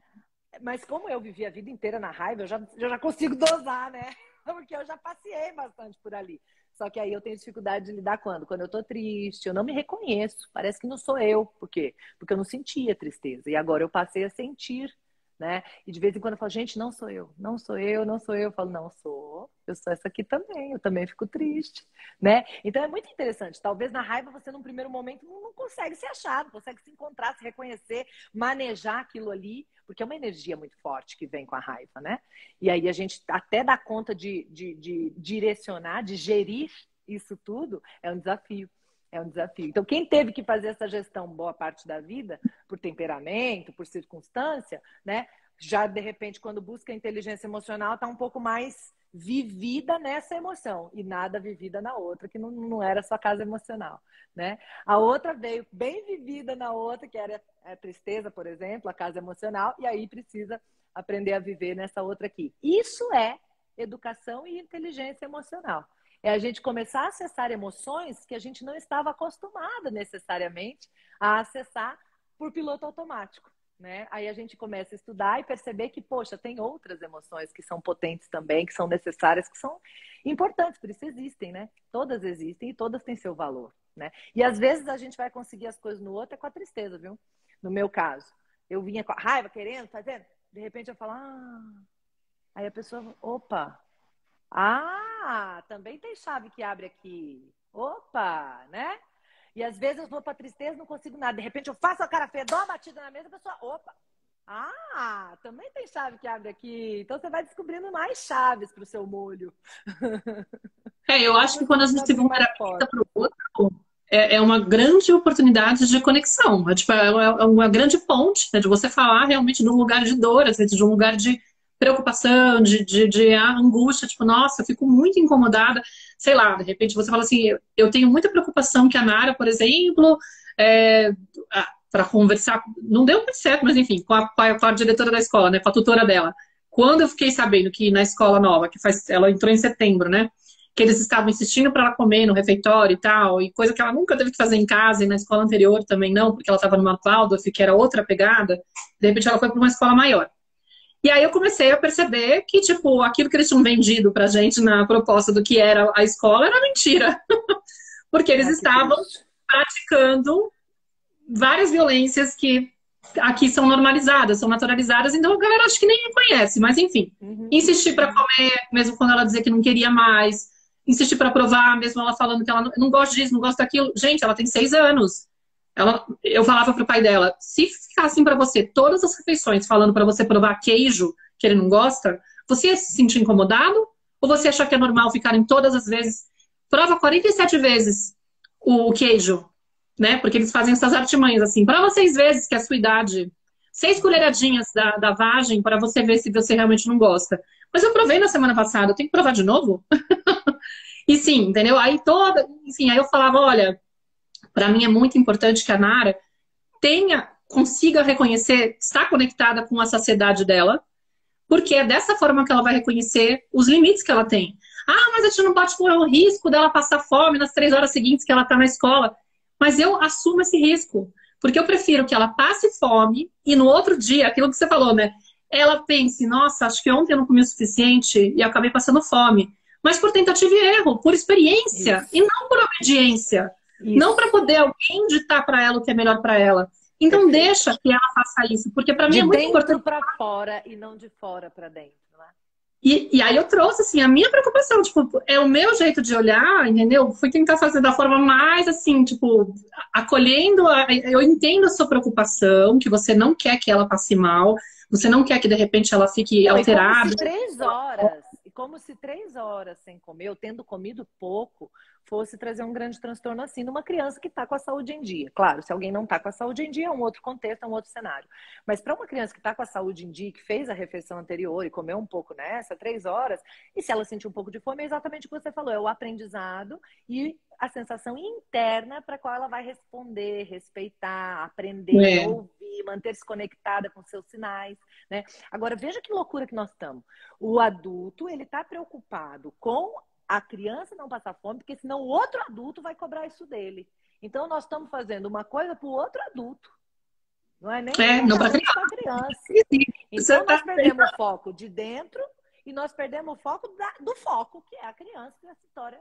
Mas como eu vivi a vida inteira na raiva, eu já consigo dosar, né? Porque eu já passei bastante por ali. Só que aí eu tenho dificuldade de lidar quando? Quando eu tô triste, eu não me reconheço. Parece que não sou eu. Por quê? Porque eu não sentia tristeza. E agora eu passei a sentir, né? E de vez em quando eu falo, gente, não sou eu. Não sou eu, não sou eu. Eu falo, não sou. Eu sou essa aqui também. Eu também fico triste, né? Então é muito interessante. Talvez na raiva você, num primeiro momento, não consegue se achar, não consegue se encontrar, se reconhecer, manejar aquilo ali. Porque é uma energia muito forte que vem com a raiva, né? E aí a gente até dá conta de direcionar, de gerir isso tudo, é um desafio. É um desafio. Então, quem teve que fazer essa gestão boa parte da vida, por temperamento, por circunstância, né? Já, de repente, quando busca a inteligência emocional, está um pouco mais vivida nessa emoção e nada vivida na outra, que não era sua casa emocional, né? A outra veio bem vivida na outra, que era a tristeza, por exemplo, a casa emocional, e aí precisa aprender a viver nessa outra aqui. Isso é educação e inteligência emocional. É a gente começar a acessar emoções que a gente não estava acostumada necessariamente a acessar por piloto automático, né? Aí a gente começa a estudar e perceber que, poxa, tem outras emoções que são potentes também, que são necessárias, que são importantes, por isso existem, né? Todas existem e todas têm seu valor, né? E às vezes a gente vai conseguir as coisas no outro é com a tristeza, viu? No meu caso, eu vinha com a raiva, querendo, fazendo, de repente eu falo, aí a pessoa, opa, também tem chave que abre aqui, opa, né? E às vezes eu vou pra tristeza, não consigo nada. De repente eu faço a cara feia, dou uma batida na mesa, a pessoa, opa. Também tem chave que abre aqui. Então você vai descobrindo mais chaves pro seu molho. Eu acho que quando a gente se vulnerabiliza para o outro, é uma grande oportunidade de conexão. É uma grande ponte, né, de você falar realmente de um lugar de dor, às vezes de um lugar de preocupação, de angústia, tipo, nossa, eu fico muito incomodada. Sei lá, de repente você fala assim, eu tenho muita preocupação que a Nara, por exemplo, para conversar, não deu muito certo, mas enfim, com a diretora da escola, né, com a tutora dela. Quando eu fiquei sabendo que na escola nova, ela entrou em setembro, né, que eles estavam insistindo para ela comer no refeitório e tal, e coisa que ela nunca teve que fazer em casa, e na escola anterior também não, porque ela estava numa Waldorf, que era outra pegada, de repente ela foi para uma escola maior. E aí eu comecei a perceber que, tipo, aquilo que eles tinham vendido pra gente na proposta do que era a escola era mentira. Porque eles estavam praticando várias violências que aqui são normalizadas, são naturalizadas, então a galera acho que nem reconhece, mas enfim. Insistir para comer, mesmo quando ela dizia que não queria mais, insistir para provar, mesmo ela falando que ela não gosta disso, não gosta daquilo. Gente, ela tem 6 anos. Eu falava pro pai dela, se ficar assim pra você, todas as refeições falando pra você provar queijo, que ele não gosta, você ia se sentir incomodado? Ou você achar que é normal ficarem todas as vezes? Prova 47 vezes o queijo, né? Porque eles fazem essas artimanhas assim. Prova 6 vezes, que é a sua idade. 6 colheradinhas da vagem para você ver se você realmente não gosta. Mas eu provei na semana passada, eu tenho que provar de novo? E sim, entendeu? Enfim, aí eu falava, olha, para mim é muito importante que a Nara consiga reconhecer, estar conectada com a saciedade dela, porque é dessa forma que ela vai reconhecer os limites que ela tem. Mas a gente não pode correr o risco dela passar fome nas 3 horas seguintes que ela está na escola. Mas eu assumo esse risco, porque eu prefiro que ela passe fome e no outro dia, aquilo que você falou, né? Ela pense, nossa, acho que ontem eu não comi o suficiente e acabei passando fome. Mas por tentativa e erro, por experiência, Isso. e não por obediência. Isso. Não para poder alguém ditar para ela o que é melhor para ela. Então deixa que ela faça isso, porque para mim é muito importante. De dentro para fora e não de fora para dentro, né? E aí eu trouxe, assim, a minha preocupação, tipo, é o meu jeito de olhar, entendeu? Fui tentar fazer da forma mais, assim, tipo, acolhendo, eu entendo a sua preocupação, que você não quer que ela passe mal, você não quer que, de repente, ela fique Não, alterada. e como se 3 horas sem comer, ou tendo comido pouco, fosse trazer um grande transtorno assim numa criança que está com a saúde em dia. Claro, se alguém não está com a saúde em dia, é um outro contexto, é um outro cenário. Mas para uma criança que está com a saúde em dia, que fez a refeição anterior e comeu um pouco nessa, 3 horas, e se ela sentir um pouco de fome, é exatamente o que você falou, é o aprendizado e a sensação interna para a qual ela vai responder, respeitar, aprender, É, ouvir, manter-se conectada com seus sinais, né? Agora, veja que loucura que nós estamos. O adulto, ele está preocupado com a criança não passar fome, porque senão o outro adulto vai cobrar isso dele. Então, nós estamos fazendo uma coisa para o outro adulto. Não é nem não para exatamente criança. para a criança. Você Então, nós tá perdemos o foco de dentro e nós perdemos o foco do foco, que é a criança, que é essa história,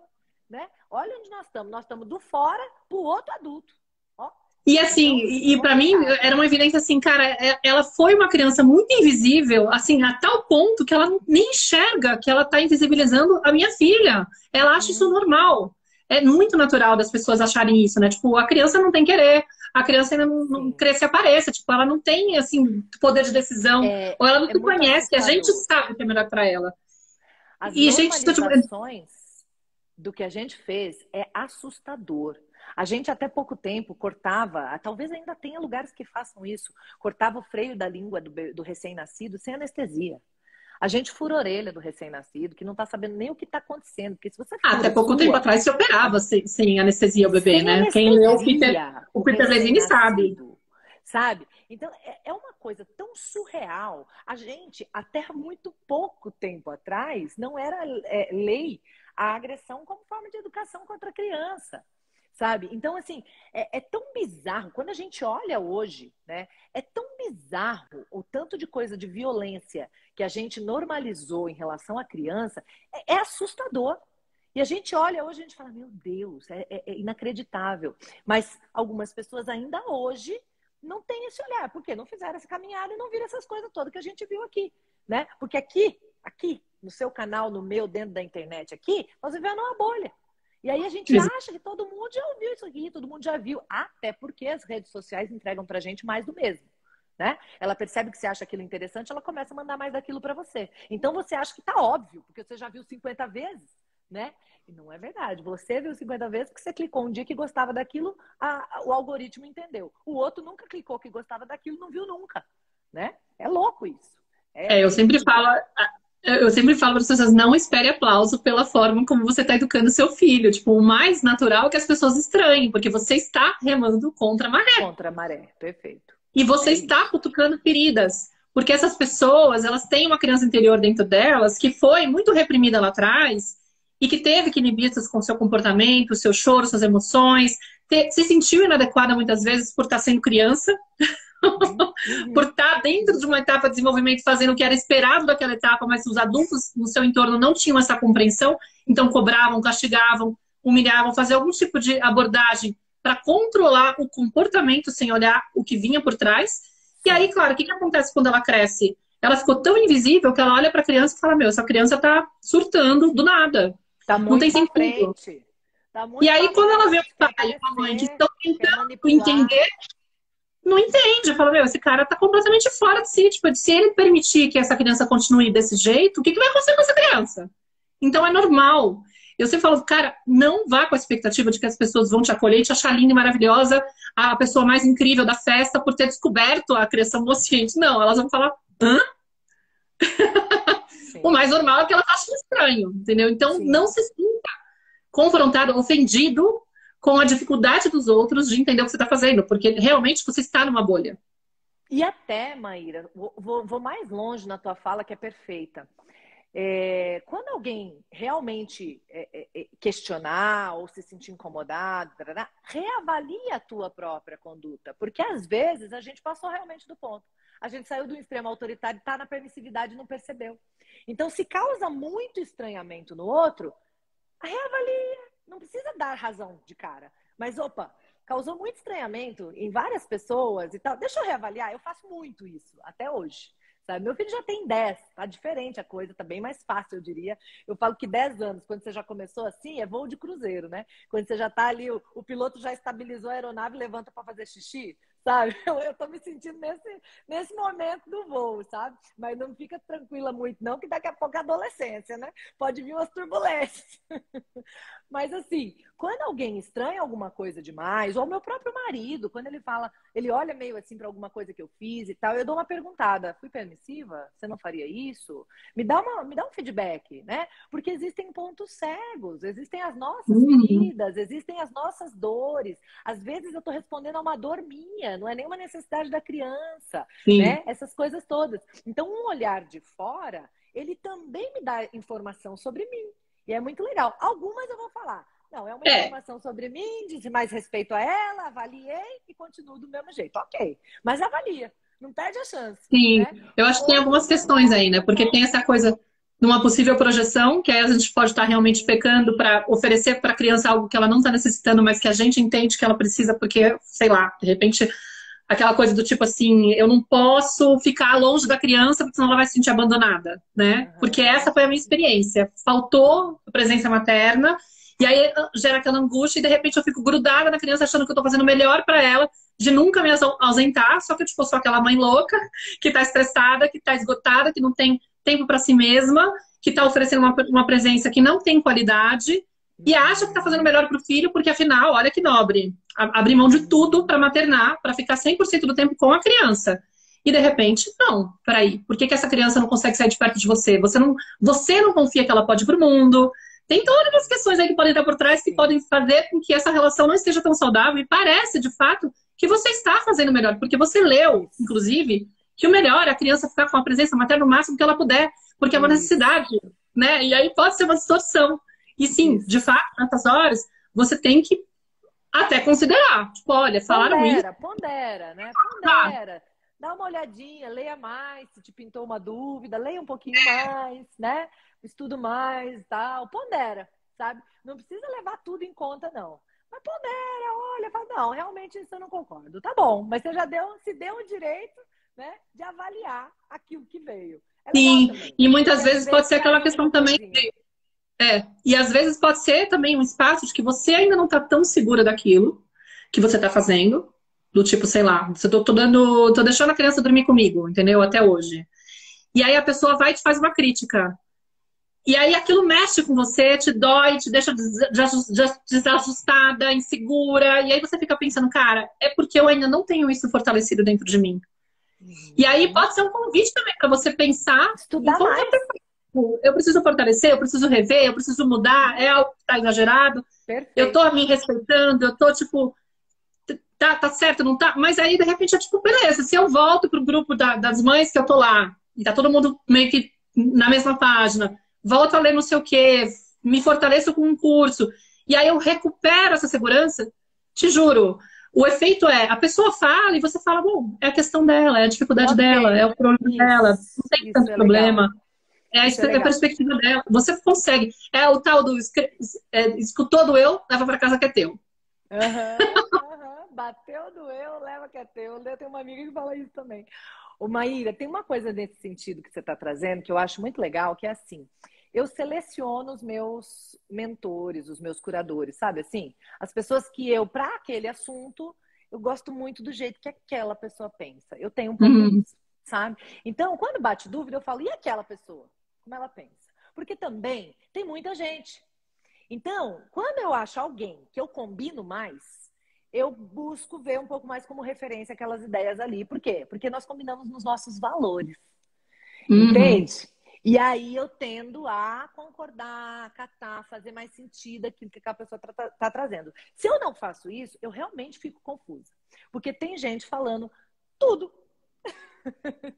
né? Olha onde nós estamos. Nós estamos do fora para o outro adulto. Ó. E assim, Então, e para mim complicado. era uma evidência assim, cara, ela foi uma criança muito invisível, assim, a tal ponto que ela nem enxerga que ela tá invisibilizando a minha filha. Ela acha isso normal. É muito natural das pessoas acharem isso, né? Tipo, a criança não tem querer, a criança ainda não Sim. cresce e apareça, tipo, ela não tem, assim, poder de decisão, ou ela não É se muito conhece, e a gente assustador. sabe o que é melhor para ela. As E, gente, tipo, normalizações do que a gente fez é assustador. A gente até pouco tempo cortava, talvez ainda tenha lugares que façam isso, cortava o freio da língua do recém-nascido sem anestesia. A gente fura a orelha do recém-nascido, que não está sabendo nem o que está acontecendo, porque se você até fura a pouco tempo sua, atrás se operava sem anestesia o bebê, sem né? Quem leu anestesia, o o Peter Levine sabe. recém-nascido, sabe? Então, é uma coisa tão surreal. A gente, até muito pouco tempo atrás, não era lei a agressão como forma de educação contra a criança, sabe? Então, assim, é tão bizarro. Quando a gente olha hoje, né? É tão bizarro o tanto de coisa de violência que a gente normalizou em relação à criança, é assustador. E a gente olha hoje e a gente fala, meu Deus, é inacreditável. Mas algumas pessoas ainda hoje não têm esse olhar, porque não fizeram essa caminhada e não viram essas coisas todas que a gente viu aqui, né? Porque aqui, no seu canal, no meu, dentro da internet aqui, nós vivemos numa bolha. E aí a gente acha que todo mundo já ouviu isso aqui, todo mundo já viu, até porque as redes sociais entregam pra gente mais do mesmo. Né? Ela percebe que você acha aquilo interessante, ela começa a mandar mais daquilo para você. Então você acha que tá óbvio, porque você já viu 50 vezes, né? E não é verdade. Você viu 50 vezes porque você clicou um dia que gostava daquilo, o algoritmo entendeu. O outro nunca clicou que gostava daquilo, não viu nunca, né? É louco isso. É, É incrível. eu sempre falo para as pessoas, não espere aplauso pela forma como você está educando seu filho. Tipo, o mais natural é que as pessoas estranhem, porque você está remando contra a maré. Contra a maré, perfeito. E você É está isso. cutucando feridas. Porque essas pessoas, elas têm uma criança interior dentro delas que foi muito reprimida lá atrás e que teve que inibir com seu comportamento, seu choro, suas emoções, se sentiu inadequada muitas vezes por estar sendo criança, Uhum, por uhum, estar dentro de uma etapa de desenvolvimento fazendo o que era esperado daquela etapa, mas os adultos no seu entorno não tinham essa compreensão, então cobravam, castigavam, humilhavam, faziam algum tipo de abordagem para controlar o comportamento sem olhar o que vinha por trás. E aí, sim. claro, o que acontece quando ela cresce? Ela ficou tão invisível que ela olha para a criança e fala: Meu, essa criança está surtando do nada. Tá Não tem muito para sentido. frente. Tá E muito aí, para quando ela vê o frente. Quer pai e a mãe que aparecer, estão quer tentando manipular. entender, não entende. Fala, meu, esse cara tá completamente fora de si. Tipo, se ele permitir que essa criança continue desse jeito, o que vai acontecer com essa criança? Então é normal. Eu sempre falo, cara, não vá com a expectativa de que as pessoas vão te acolher e te achar linda e maravilhosa, a pessoa mais incrível da festa por ter descoberto a criação consciente. Não, elas vão falar, hã? O Sim, mais normal é que elas achem estranho, entendeu? Então sim. não se sinta confrontado, ofendido com a dificuldade dos outros de entender o que você está fazendo, porque realmente você está numa bolha. E até, Maíra, vou mais longe na tua fala, que é perfeita. Quando alguém realmente questionar ou se sentir incomodado, tarará, reavalie a tua própria conduta, porque às vezes a gente passou realmente do ponto. A gente saiu do extremo autoritário, está na permissividade e não percebeu. Então, se causa muito estranhamento no outro, reavalia. Não precisa dar razão de cara. Mas, opa, causou muito estranhamento em várias pessoas e tal. Deixa eu reavaliar. Eu faço muito isso, até hoje. sabe? Meu filho já tem 10, tá diferente a coisa, tá bem mais fácil, eu diria. Eu falo que 10 anos, quando você já começou assim, é voo de cruzeiro, né? Quando você já tá ali, o piloto já estabilizou a aeronave e levanta para fazer xixi, sabe? Eu tô me sentindo nesse momento do voo, sabe? Mas não fica tranquila muito, não, que daqui a pouco é adolescência, né? Pode vir umas turbulências. Mas assim, quando alguém estranha alguma coisa demais, ou meu próprio marido, quando ele fala, ele olha meio assim para alguma coisa que eu fiz e tal, eu dou uma perguntada: fui permissiva? Você não faria isso? Me dá um feedback, né? Porque existem pontos cegos, existem as nossas Uhum. feridas, existem as nossas dores. Às vezes eu estou respondendo a uma dor minha, não é nenhuma necessidade da criança, Sim. né? Essas coisas todas. Então, um olhar de fora, ele também me dá informação sobre mim. E é muito legal. Algumas eu vou falar. Não, é uma É, informação sobre mim, diz mais respeito a ela, avaliei e continuo do mesmo jeito. Ok, mas avalia, não perde a chance, sim. né? Eu acho que tem algumas Outros não. questões aí, né? Porque tem essa coisa de uma possível projeção, que aí a gente pode estar realmente pecando para oferecer para a criança algo que ela não está necessitando, mas que a gente entende que ela precisa, porque, sei lá, de repente, aquela coisa do tipo assim, eu não posso ficar longe da criança, porque senão ela vai se sentir abandonada, né? Porque essa Aham. foi a minha experiência. Faltou a presença materna, e aí gera aquela angústia, e de repente eu fico grudada na criança, achando que eu tô fazendo o melhor para ela, de nunca me ausentar, só que tipo, eu sou aquela mãe louca, que tá estressada, que tá esgotada, que não tem tempo para si mesma, que tá oferecendo uma presença que não tem qualidade, e acha que tá fazendo o Uhum. melhor pro filho, porque afinal, olha que nobre, abrir mão de tudo para Uhum. maternar, para ficar 100% do tempo com a criança. E de repente, não, peraí, por que essa criança não consegue sair de perto de você? Você não confia que ela pode ir pro mundo. Tem todas as questões aí que podem estar por trás que Sim. podem fazer com que essa relação não esteja tão saudável. E parece, de fato, que você está fazendo o melhor, porque você leu, Isso. inclusive, que o melhor é a criança ficar com a presença materna o máximo que ela puder, porque é uma Isso. necessidade, né? E aí pode ser uma distorção. E sim, de Isso. fato, nessas horas, você tem que até considerar. Tipo, olha, falaram isso. Pondera, pondera, né? Pondera. Dá uma olhadinha, leia mais, se te pintou uma dúvida, leia um pouquinho mais, né? Estudo mais e tal. Pondera, sabe? Não precisa levar tudo em conta, não. Mas pondera, olha, fala, não, realmente isso eu não concordo. Tá bom, mas você já se deu o direito, né, de avaliar aquilo que veio. É legal Sim, também. e Porque muitas às vezes pode vezes ser aquela ajuda uma questão também. coisinha. E às vezes pode ser também um espaço de que você ainda não está tão segura daquilo que você está fazendo. Do tipo, sei lá, tô deixando a criança dormir comigo, entendeu? Até hoje. E aí a pessoa vai e te faz uma crítica. E aí aquilo mexe com você, te dói, te deixa desajustada, insegura. E aí você fica pensando, cara, é porque eu ainda não tenho isso fortalecido dentro de mim. E aí Uhum. pode ser um convite também para você pensar em Estudar como mais. eu preciso fortalecer, eu preciso rever, eu preciso mudar, é Uhum. algo que está exagerado, eu tô Perfeito. me respeitando, eu tô tipo, tá certo, não tá? Mas aí, de repente, é tipo, beleza, se eu volto pro grupo das mães que eu tô lá, e tá todo mundo meio que na mesma página, volto a ler não sei o quê, me fortaleço com um curso, e aí eu recupero essa segurança, te juro. O efeito é, a pessoa fala e você fala, bom, é a questão dela, é a dificuldade dela, é Ok. o problema dela, não tem Isso tanto é legal. problema. É Isso é a legal. perspectiva dela. Você consegue. É o tal do escutou do eu, leva para casa que é teu. Aham, aham. Bateu, doeu, leva que é teu. Eu tenho uma amiga que fala isso também. Ô, Maíra, tem uma coisa nesse sentido que você está trazendo que eu acho muito legal, que é assim, eu seleciono os meus mentores, os meus curadores, sabe assim? As pessoas que eu, para aquele assunto, eu gosto muito do jeito que aquela pessoa pensa. Eu tenho um pouco Hum, isso, sabe? Então, quando bate dúvida, eu falo, e aquela pessoa? Como ela pensa? Porque também tem muita gente. Então, quando eu acho alguém que eu combino mais, eu busco ver um pouco mais como referência aquelas ideias ali. Por quê? Porque nós combinamos nos nossos valores, uhum. entende? E aí eu tendo a concordar, acatar, fazer mais sentido aquilo que a pessoa tá trazendo. Se eu não faço isso, eu realmente fico confusa. Porque tem gente falando tudo.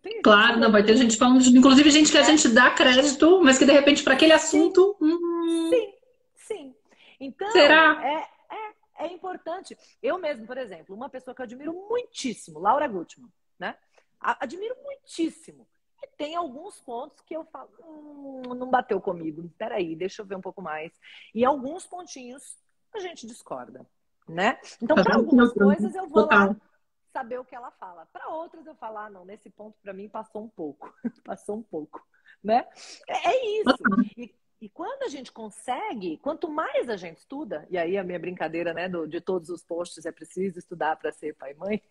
Tem gente Claro, não falando vai ter gente tudo, falando, inclusive gente que a né? gente dá crédito, mas que de repente para aquele Sim, assunto, sim, sim. Então, será? é importante. Eu mesmo, por exemplo, uma pessoa que eu admiro muitíssimo, Laura Gutman, né? Admiro muitíssimo. E tem alguns pontos que eu falo, não bateu comigo. Peraí, deixa eu ver um pouco mais. E alguns pontinhos a gente discorda, né? Então, para algumas coisas eu vou lá, Total. saber o que ela fala. Para outras eu falo, não, nesse ponto para mim passou um pouco, passou um pouco, né? É isso. E quando a gente consegue, quanto mais a gente estuda, e aí a minha brincadeira, né, de todos os posts é preciso estudar para ser pai e mãe,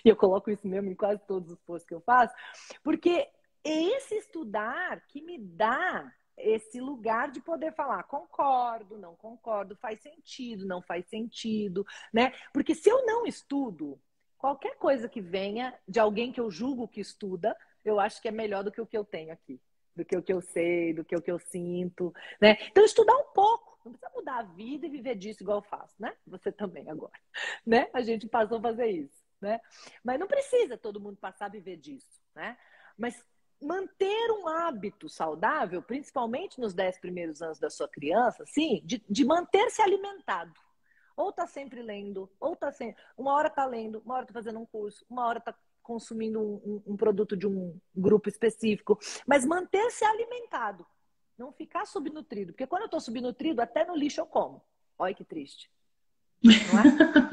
e eu coloco isso mesmo em quase todos os posts que eu faço, porque é esse estudar que me dá esse lugar de poder falar concordo, não concordo, faz sentido, não faz sentido, né? Porque se eu não estudo, qualquer coisa que venha de alguém que eu julgo que estuda, eu acho que é melhor do que o que eu tenho aqui, do que o que eu sei, do que o que eu sinto, né? Então estudar um pouco, não precisa mudar a vida e viver disso igual eu faço, né? Você também agora, né? A gente passou a fazer isso, né? Mas não precisa todo mundo passar a viver disso, né? Mas manter um hábito saudável, principalmente nos 10 primeiros anos da sua criança, sim, de manter-se alimentado. Ou tá sempre lendo, ou tá sempre... Uma hora tá lendo, uma hora tá fazendo um curso, uma hora tá consumindo um produto de um grupo específico. Mas manter-se alimentado. Não ficar subnutrido. Porque quando eu tô subnutrido, até no lixo eu como. Olha que triste. Não é?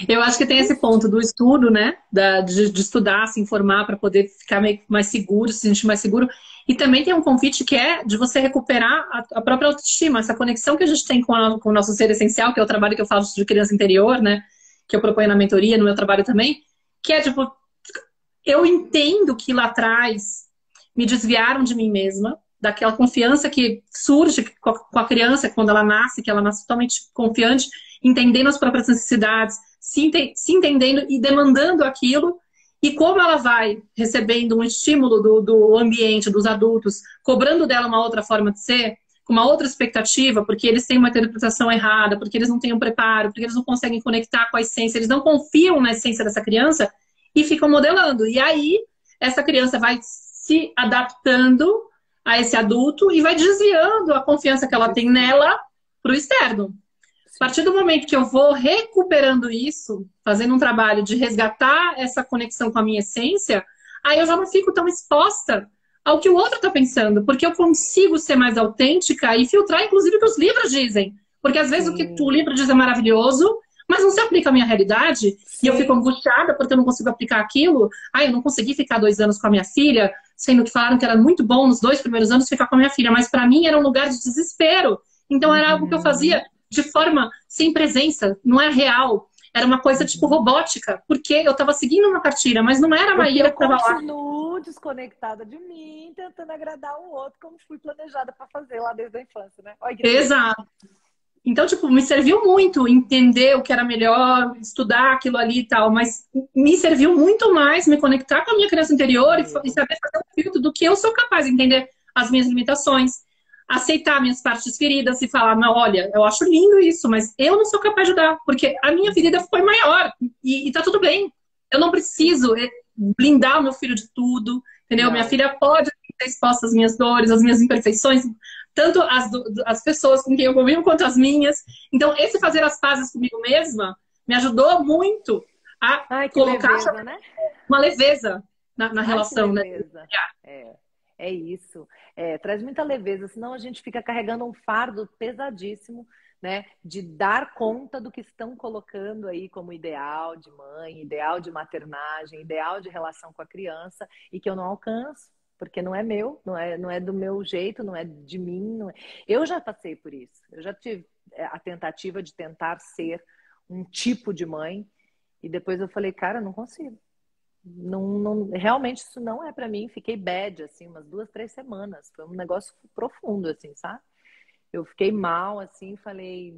Eu acho que tem esse ponto do estudo, né? De estudar, se informar para poder ficar mais seguro, se sentir mais seguro. E também tem um convite que é de você recuperar a própria autoestima, essa conexão que a gente tem com o nosso ser essencial, que é o trabalho que eu faço de criança interior, né? Que eu proponho na mentoria, no meu trabalho também. Que é tipo, eu entendo que lá atrás me desviaram de mim mesma, daquela confiança que surge com a criança quando ela nasce, que ela nasce totalmente confiante, entendendo as próprias necessidades, se entendendo e demandando aquilo, e como ela vai recebendo um estímulo do ambiente, dos adultos, cobrando dela uma outra forma de ser, com uma outra expectativa, porque eles têm uma interpretação errada, porque eles não têm um preparo, porque eles não conseguem conectar com a essência, eles não confiam na essência dessa criança, e ficam modelando. E aí, essa criança vai se adaptando a esse adulto e vai desviando a confiança que ela tem nela para o externo. A partir do momento que eu vou recuperando isso, fazendo um trabalho de resgatar essa conexão com a minha essência, aí eu já não fico tão exposta ao que o outro está pensando, porque eu consigo ser mais autêntica e filtrar, inclusive, o que os livros dizem. Porque às vezes o que o livro diz é maravilhoso, mas não se aplica à minha realidade, e eu fico angustiada porque eu não consigo aplicar aquilo. Ah, eu não consegui ficar 2 anos com a minha filha, sendo que falaram que era muito bom nos 2 primeiros anos ficar com a minha filha, mas para mim era um lugar de desespero. Então era algo que eu fazia de forma sem presença, não é real. Era uma coisa tipo robótica, porque eu estava seguindo uma cartilha, mas não era a Maíra que estava lá. Eu continuo desconectada de mim, tentando agradar o outro, como fui planejada para fazer lá desde a infância, né? Olha que exato. Então, tipo, me serviu muito entender o que era melhor, estudar aquilo ali e tal, mas me serviu muito mais me conectar com a minha criança interior e saber fazer um filtro do que eu sou capaz de entender as minhas limitações, aceitar minhas partes feridas e falar, não, olha, eu acho lindo isso, mas eu não sou capaz de dar, porque a minha ferida foi maior e tá tudo bem. Eu não preciso blindar o meu filho de tudo, entendeu? Não. Minha filha pode ter exposta às minhas dores, às minhas imperfeições, tanto as pessoas com quem eu convivo quanto as minhas. Então, esse fazer as pazes comigo mesma me ajudou muito a colocar leveza, né? Uma leveza na relação, leveza. Né? É isso. Traz muita leveza, senão a gente fica carregando um fardo pesadíssimo, né? De dar conta do que estão colocando aí como ideal de mãe, ideal de maternagem, ideal de relação com a criança e que eu não alcanço. Porque não é meu, não é do meu jeito, não é de mim. Não é... Eu já passei por isso. Eu já tive a tentativa de tentar ser um tipo de mãe. E depois eu falei, cara, não consigo. Realmente isso não é pra mim. Fiquei bad, assim, umas 2, 3 semanas. Foi um negócio profundo, assim, sabe? Eu fiquei mal, assim, falei,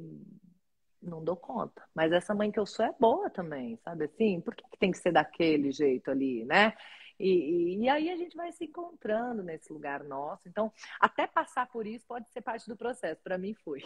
não dou conta. Mas essa mãe que eu sou é boa também, sabe assim? Por que tem que ser daquele jeito ali, né? E aí a gente vai se encontrando nesse lugar nosso. Então, até passar por isso pode ser parte do processo. Para mim foi.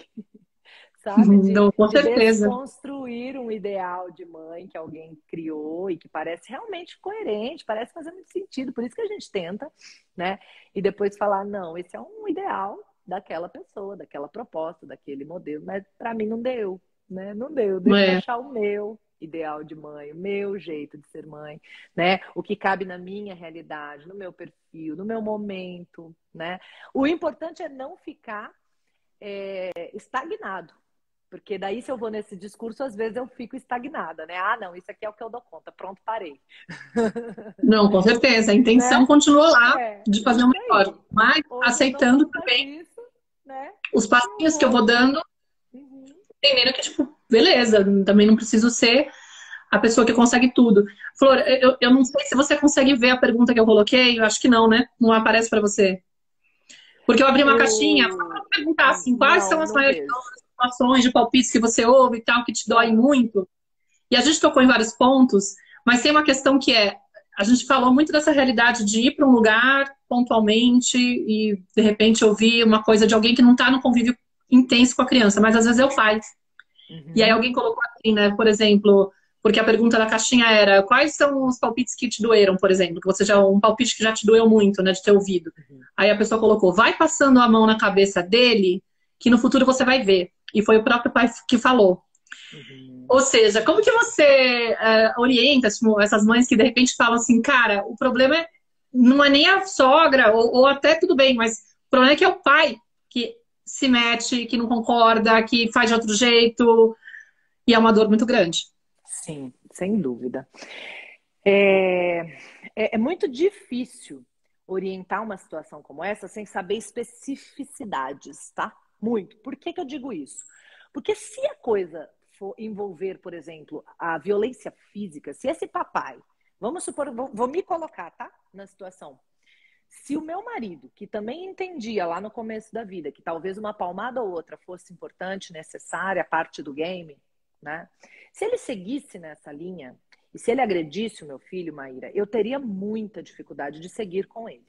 Sabe? Não, com certeza. Desconstruir um ideal de mãe que alguém criou e que parece realmente coerente, parece fazer muito sentido. Por isso que a gente tenta, né? E depois falar, não, esse é um ideal daquela pessoa, daquela proposta, daquele modelo. Mas para mim não deu, né? Não deu. Deixa eu achar o meu ideal de mãe, o meu jeito de ser mãe, né? O que cabe na minha realidade, no meu perfil, no meu momento, né? O importante é não ficar estagnado, Porque daí, se eu vou nesse discurso, às vezes eu fico estagnada, né? Ah, não, isso aqui é o que eu dou conta. Pronto, parei. Não, com certeza. A intenção Né? continua lá É, de fazer o isso melhor, aí. mas Hoje eu dou aceitando conta também disso, né? os E eu passinhos que eu vou vou. dando, Uhum. entendendo que, tipo, beleza, também não preciso ser a pessoa que consegue tudo. Flor, eu não sei se você consegue ver a pergunta que eu coloquei, eu acho que não, né? Não aparece para você. Porque eu abri uma caixinha só para Eu perguntar, assim, quais são não, as não maiores vejo. situações de palpites que você ouve e tal, que te dói Ah, muito. E a gente tocou em vários pontos, mas tem uma questão que é, a gente falou muito dessa realidade de ir para um lugar pontualmente e, de repente, ouvir uma coisa de alguém que não está no convívio intenso com a criança, mas às vezes é o pai. E aí uhum, alguém colocou assim, né, por exemplo, porque a pergunta da caixinha era quais são os palpites que te doeram, por exemplo, que você já, um palpite que já te doeu muito, né, de ter ouvido. uhum, Aí a pessoa colocou, vai passando a mão na cabeça dele, que no futuro você vai ver. E foi o próprio pai que falou. uhum. Ou seja, como que você orienta tipo, essas mães que de repente falam assim, cara, o problema não é nem a sogra, ou até tudo bem, mas o problema é que é o pai que se mete, que não concorda, que faz de outro jeito, e é uma dor muito grande. Sim, sem dúvida. É, é muito difícil orientar uma situação como essa sem saber especificidades, tá? Muito. Por que que eu digo isso? Porque se a coisa for envolver, por exemplo, a violência física, se esse papai, vamos supor, vou me colocar, tá? Na situação. Se o meu marido, que também entendia lá no começo da vida que talvez uma palmada ou outra fosse importante, necessária, parte do game, né? Se ele seguisse nessa linha, e se ele agredisse o meu filho, Maíra, eu teria muita dificuldade de seguir com ele.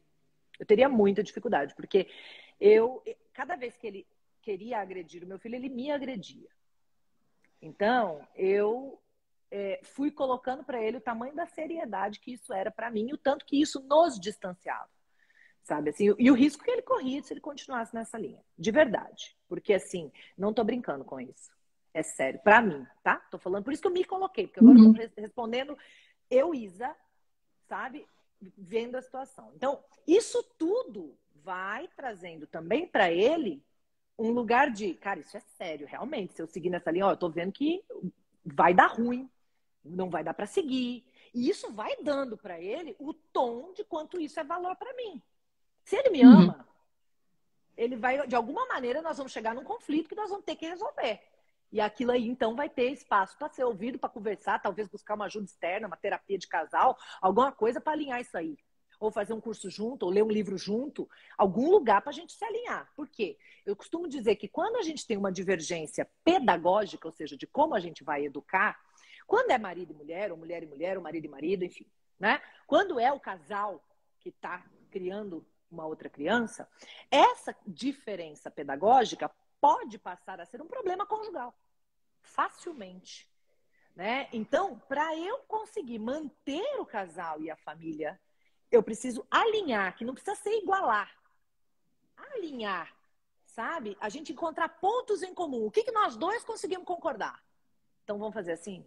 Eu teria muita dificuldade, porque cada vez que ele queria agredir o meu filho, ele me agredia. Então, eu fui colocando para ele o tamanho da seriedade que isso era para mim e o tanto que isso nos distanciava, sabe? Assim, e o risco que ele corria se ele continuasse nessa linha, de verdade. Porque, assim, não tô brincando com isso. É sério, para mim, tá? Tô falando, por isso que eu me coloquei, porque agora eu tô Uhum, respondendo eu, Isa, sabe? Vendo a situação. Então, isso tudo vai trazendo também para ele um lugar de, cara, isso é sério, realmente. Se eu seguir nessa linha, ó, eu tô vendo que vai dar ruim, não vai dar para seguir. E isso vai dando para ele o tom de quanto isso é valor para mim. Se ele me uhum. ama, ele vai, de alguma maneira, nós vamos chegar num conflito que nós vamos ter que resolver. E aquilo aí, então, vai ter espaço para ser ouvido, para conversar, talvez buscar uma ajuda externa, uma terapia de casal, alguma coisa para alinhar isso aí. Ou fazer um curso junto, ou ler um livro junto, algum lugar para a gente se alinhar. Por quê? Eu costumo dizer que quando a gente tem uma divergência pedagógica, ou seja, de como a gente vai educar, quando é marido e mulher, ou marido e marido, enfim, né? Quando é o casal que está criando uma outra criança, essa diferença pedagógica pode passar a ser um problema conjugal, facilmente. Né? Então, para eu conseguir manter o casal e a família, eu preciso alinhar, que não precisa ser igualar. Alinhar, sabe? A gente encontrar pontos em comum. O que, que nós dois conseguimos concordar? Então, vamos fazer assim?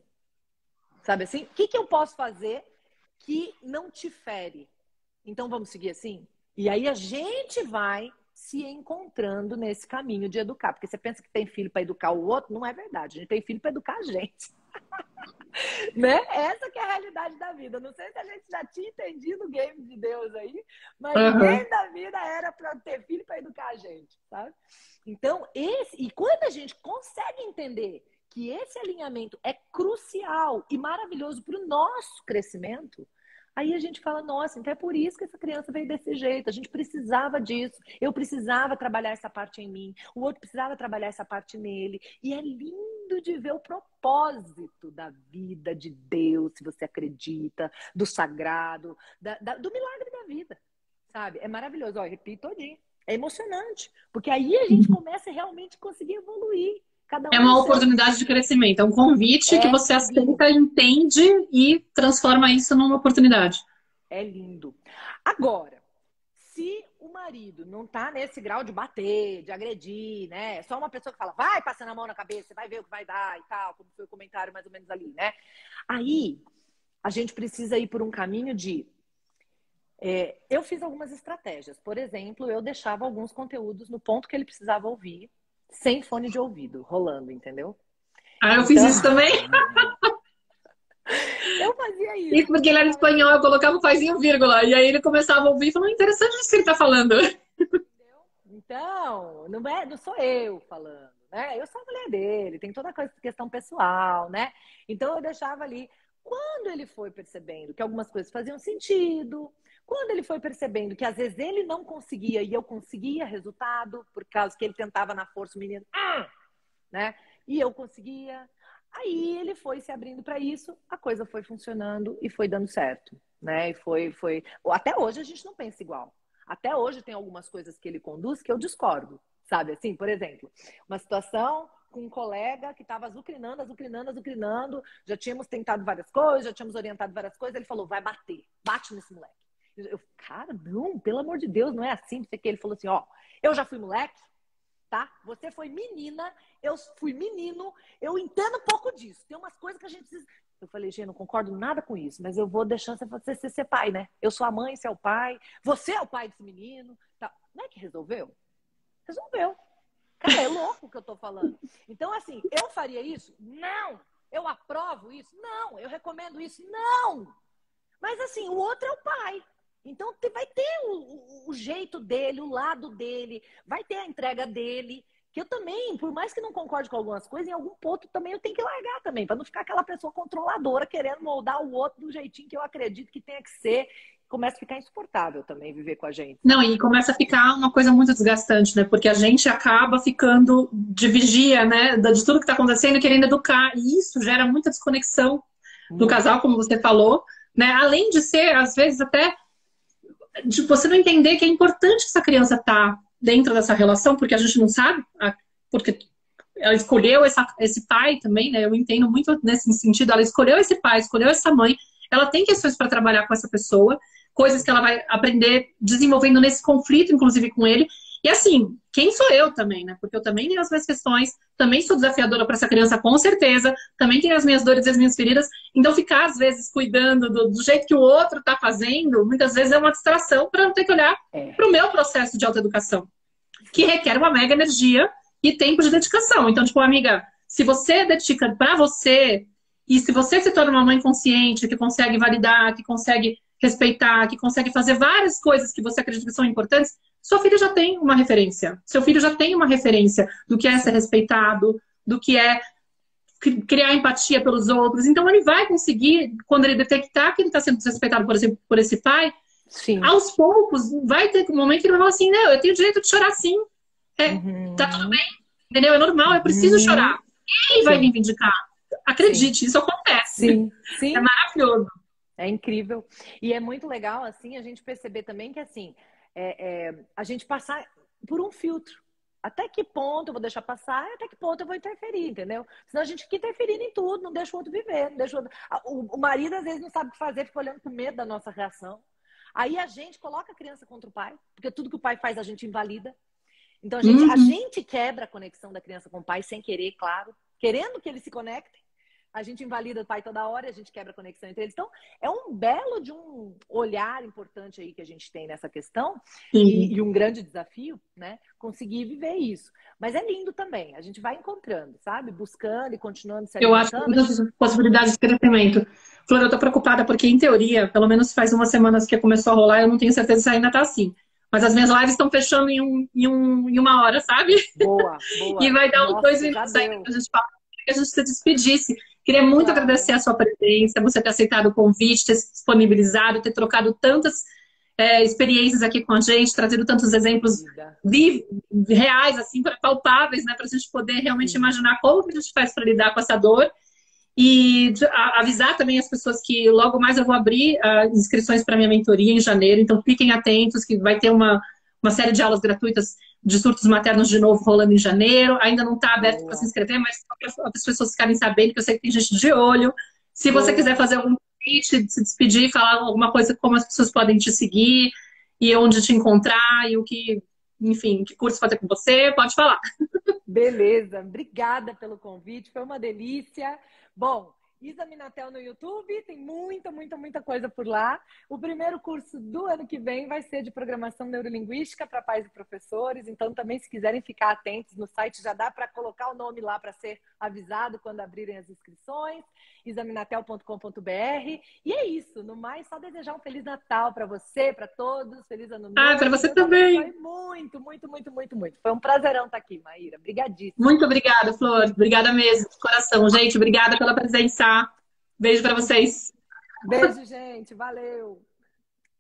Sabe assim? O que, que eu posso fazer que não te fere? Então, vamos seguir assim? E aí a gente vai se encontrando nesse caminho de educar. Porque você pensa que tem filho para educar o outro, não é verdade. A gente tem filho para educar a gente. Né? Essa que é a realidade da vida. Não sei se a gente já tinha entendido o game de Deus aí, mas o Uhum. game da vida era para ter filho para educar a gente, sabe? Então, e quando a gente consegue entender que esse alinhamento é crucial e maravilhoso para o nosso crescimento, aí a gente fala, nossa, então é por isso que essa criança veio desse jeito. A gente precisava disso. Eu precisava trabalhar essa parte em mim. O outro precisava trabalhar essa parte nele. E é lindo de ver o propósito da vida de Deus, se você acredita, do sagrado, do milagre da vida. Sabe? É maravilhoso. Ó, eu repito todinho. É emocionante. Porque aí a gente começa a realmente conseguir evoluir. Cada É um no uma seu. oportunidade de crescimento, é um convite que É você aceita, lindo. entende e transforma isso numa oportunidade. É lindo. Agora, se o marido não tá nesse grau de bater, de agredir, né? É só uma pessoa que fala, vai passando a mão na cabeça, vai ver o que vai dar e tal, como foi o comentário mais ou menos ali, né? Aí a gente precisa ir por um caminho de. Eu fiz algumas estratégias. Por exemplo, eu deixava alguns conteúdos no ponto que ele precisava ouvir, sem fone de ouvido, rolando, entendeu? Ah, eu fiz Então, isso também. eu fazia Isso isso. porque ele era espanhol, eu colocava o pezinho vírgula. E aí ele começava a ouvir e falou, interessante isso que ele tá falando. Então, não sou eu falando, né? Eu sou a mulher dele, tem toda a questão pessoal, né? Então eu deixava ali. Quando ele foi percebendo que algumas coisas faziam sentido, quando ele foi percebendo que às vezes ele não conseguia e eu conseguia resultado, por causa que ele tentava na força o menino, né? E eu conseguia. Aí ele foi se abrindo para isso, a coisa foi funcionando e foi dando certo, né? E foi. Até hoje a gente não pensa igual. Até hoje tem algumas coisas que ele conduz que eu discordo, sabe? Assim, por exemplo, uma situação com um colega que estava azucrinando, azucrinando, azucrinando, já tínhamos tentado várias coisas, já tínhamos orientado várias coisas, ele falou, vai bater, bate nesse moleque. Eu, cara, não, pelo amor de Deus, não é assim, não sei o que. Ele falou assim, ó, eu já fui moleque, tá? Você foi menina, eu fui menino, eu entendo um pouco disso. Tem umas coisas que a gente precisa. Eu falei, gente, não concordo nada com isso, mas eu vou deixando você ser pai, né? Eu sou a mãe, você é o pai, você é o pai desse menino. Tá. Não é que resolveu? Resolveu. Cara, é louco o que eu tô falando. Então, assim, eu faria isso? Não. Eu aprovo isso? Não. Eu recomendo isso? Não. Mas, assim, o outro é o pai. Então, vai ter o jeito dele, o lado dele, vai ter a entrega dele. Que eu também, por mais que não concorde com algumas coisas, em algum ponto também eu tenho que largar também, para não ficar aquela pessoa controladora querendo moldar o outro do jeitinho que eu acredito que tenha que ser. Começa a ficar insuportável também viver com a gente, Não, sabe? e começa a ficar uma coisa muito desgastante, né? Porque a gente acaba ficando de vigia, né? De tudo que tá acontecendo, querendo educar. E isso gera muita desconexão no Muito. casal, como você falou, né? Além de ser, às vezes, até de você não entender que é importante essa criança estar dentro dessa relação, porque a gente não sabe, porque ela escolheu esse pai também, né? Eu entendo muito nesse sentido, ela escolheu esse pai, escolheu essa mãe, ela tem questões para trabalhar com essa pessoa, coisas que ela vai aprender desenvolvendo nesse conflito, inclusive com ele. E assim, quem sou eu também, né? Porque eu também tenho as minhas questões, também sou desafiadora para essa criança, com certeza, também tenho as minhas dores e as minhas feridas. Então, ficar, às vezes, cuidando do jeito que o outro está fazendo, muitas vezes é uma distração para eu ter que olhar É. para o meu processo de autoeducação, que requer uma mega energia e tempo de dedicação. Então, tipo, amiga, se você dedica para você e se você se torna uma mãe consciente, que consegue validar, que consegue respeitar, que consegue fazer várias coisas que você acredita que são importantes, sua filha já tem uma referência. Seu filho já tem uma referência do que é ser Sim. respeitado, do que é criar empatia pelos outros. Então, ele vai conseguir, quando ele detectar que ele está sendo desrespeitado, por exemplo, por esse pai, Sim. aos poucos, vai ter um momento que ele vai falar assim, não, eu tenho direito de chorar sim. Tá tudo Uhum. bem, entendeu? É normal, eu preciso chorar. Uhum. Ele vai Sim. reivindicar. Sim. Acredite, isso acontece. Sim. É Sim. maravilhoso. É incrível. E é muito legal, assim, a gente perceber também que, assim, a gente passar por um filtro. Até que ponto eu vou deixar passar e até que ponto eu vou interferir, entendeu? Senão a gente fica interferindo em tudo, não deixa o outro viver. Não deixa o, outro... o marido, às vezes, não sabe o que fazer, fica olhando com medo da nossa reação. Aí a gente coloca a criança contra o pai, porque tudo que o pai faz a gente invalida. Então a Uhum. gente quebra a conexão da criança com o pai sem querer, claro, querendo que eles se conectem. A gente invalida o pai toda hora e a gente quebra a conexão entre eles. Então, é um belo de um olhar importante aí que a gente tem nessa questão Sim. e um grande desafio, né? Conseguir viver isso. Mas é lindo também. A gente vai encontrando, sabe? Buscando e continuando se Eu acho que tem alimentando. muitas possibilidades de crescimento. Flor, eu tô preocupada porque, em teoria, pelo menos faz umas semanas que começou a rolar, eu não tenho certeza se ainda tá assim. Mas as minhas lives estão fechando em uma hora, sabe? Boa, E boa. vai dar uns dois Nossa, já minutos ainda deu. pra gente falar, que a gente se despedisse. Queria muito agradecer Claro. a sua presença, você ter aceitado o convite, ter se disponibilizado, ter trocado tantas experiências aqui com a gente, trazido tantos exemplos Querida. reais, assim, palpáveis, né, para a gente poder realmente Sim. imaginar como que a gente faz para lidar com essa dor. E avisar também as pessoas que logo mais eu vou abrir inscrições para minha mentoria em janeiro, então fiquem atentos que vai ter uma série de aulas gratuitas de surtos maternos de novo rolando em janeiro. Ainda não está aberto para se Boa. inscrever, mas só para as pessoas ficarem sabendo, que eu sei que tem gente de olho. Se você quiser Boa. fazer algum convite, se despedir, falar alguma coisa, como as pessoas podem te seguir e onde te encontrar e o que, enfim, que curso fazer com você, pode falar. Beleza. Obrigada pelo convite. Foi uma delícia. Bom, Isa Minatel no YouTube, tem muita coisa por lá. O primeiro curso do ano que vem vai ser de programação neurolinguística para pais e professores, então também se quiserem ficar atentos no site, já dá para colocar o nome lá para ser avisado quando abrirem as inscrições, isaminatel.com.br. E é isso, no mais, só desejar um Feliz Natal para você, para todos, Feliz Ano Novo. Para você Deus também. abençoe muito. Foi um prazerão estar aqui, Maíra. Obrigadíssima. Muito obrigada, Flor. Obrigada mesmo, de coração. Gente, obrigada pela presença. Beijo para vocês. Beijo, gente. Valeu.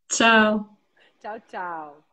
Tchau. Tchau.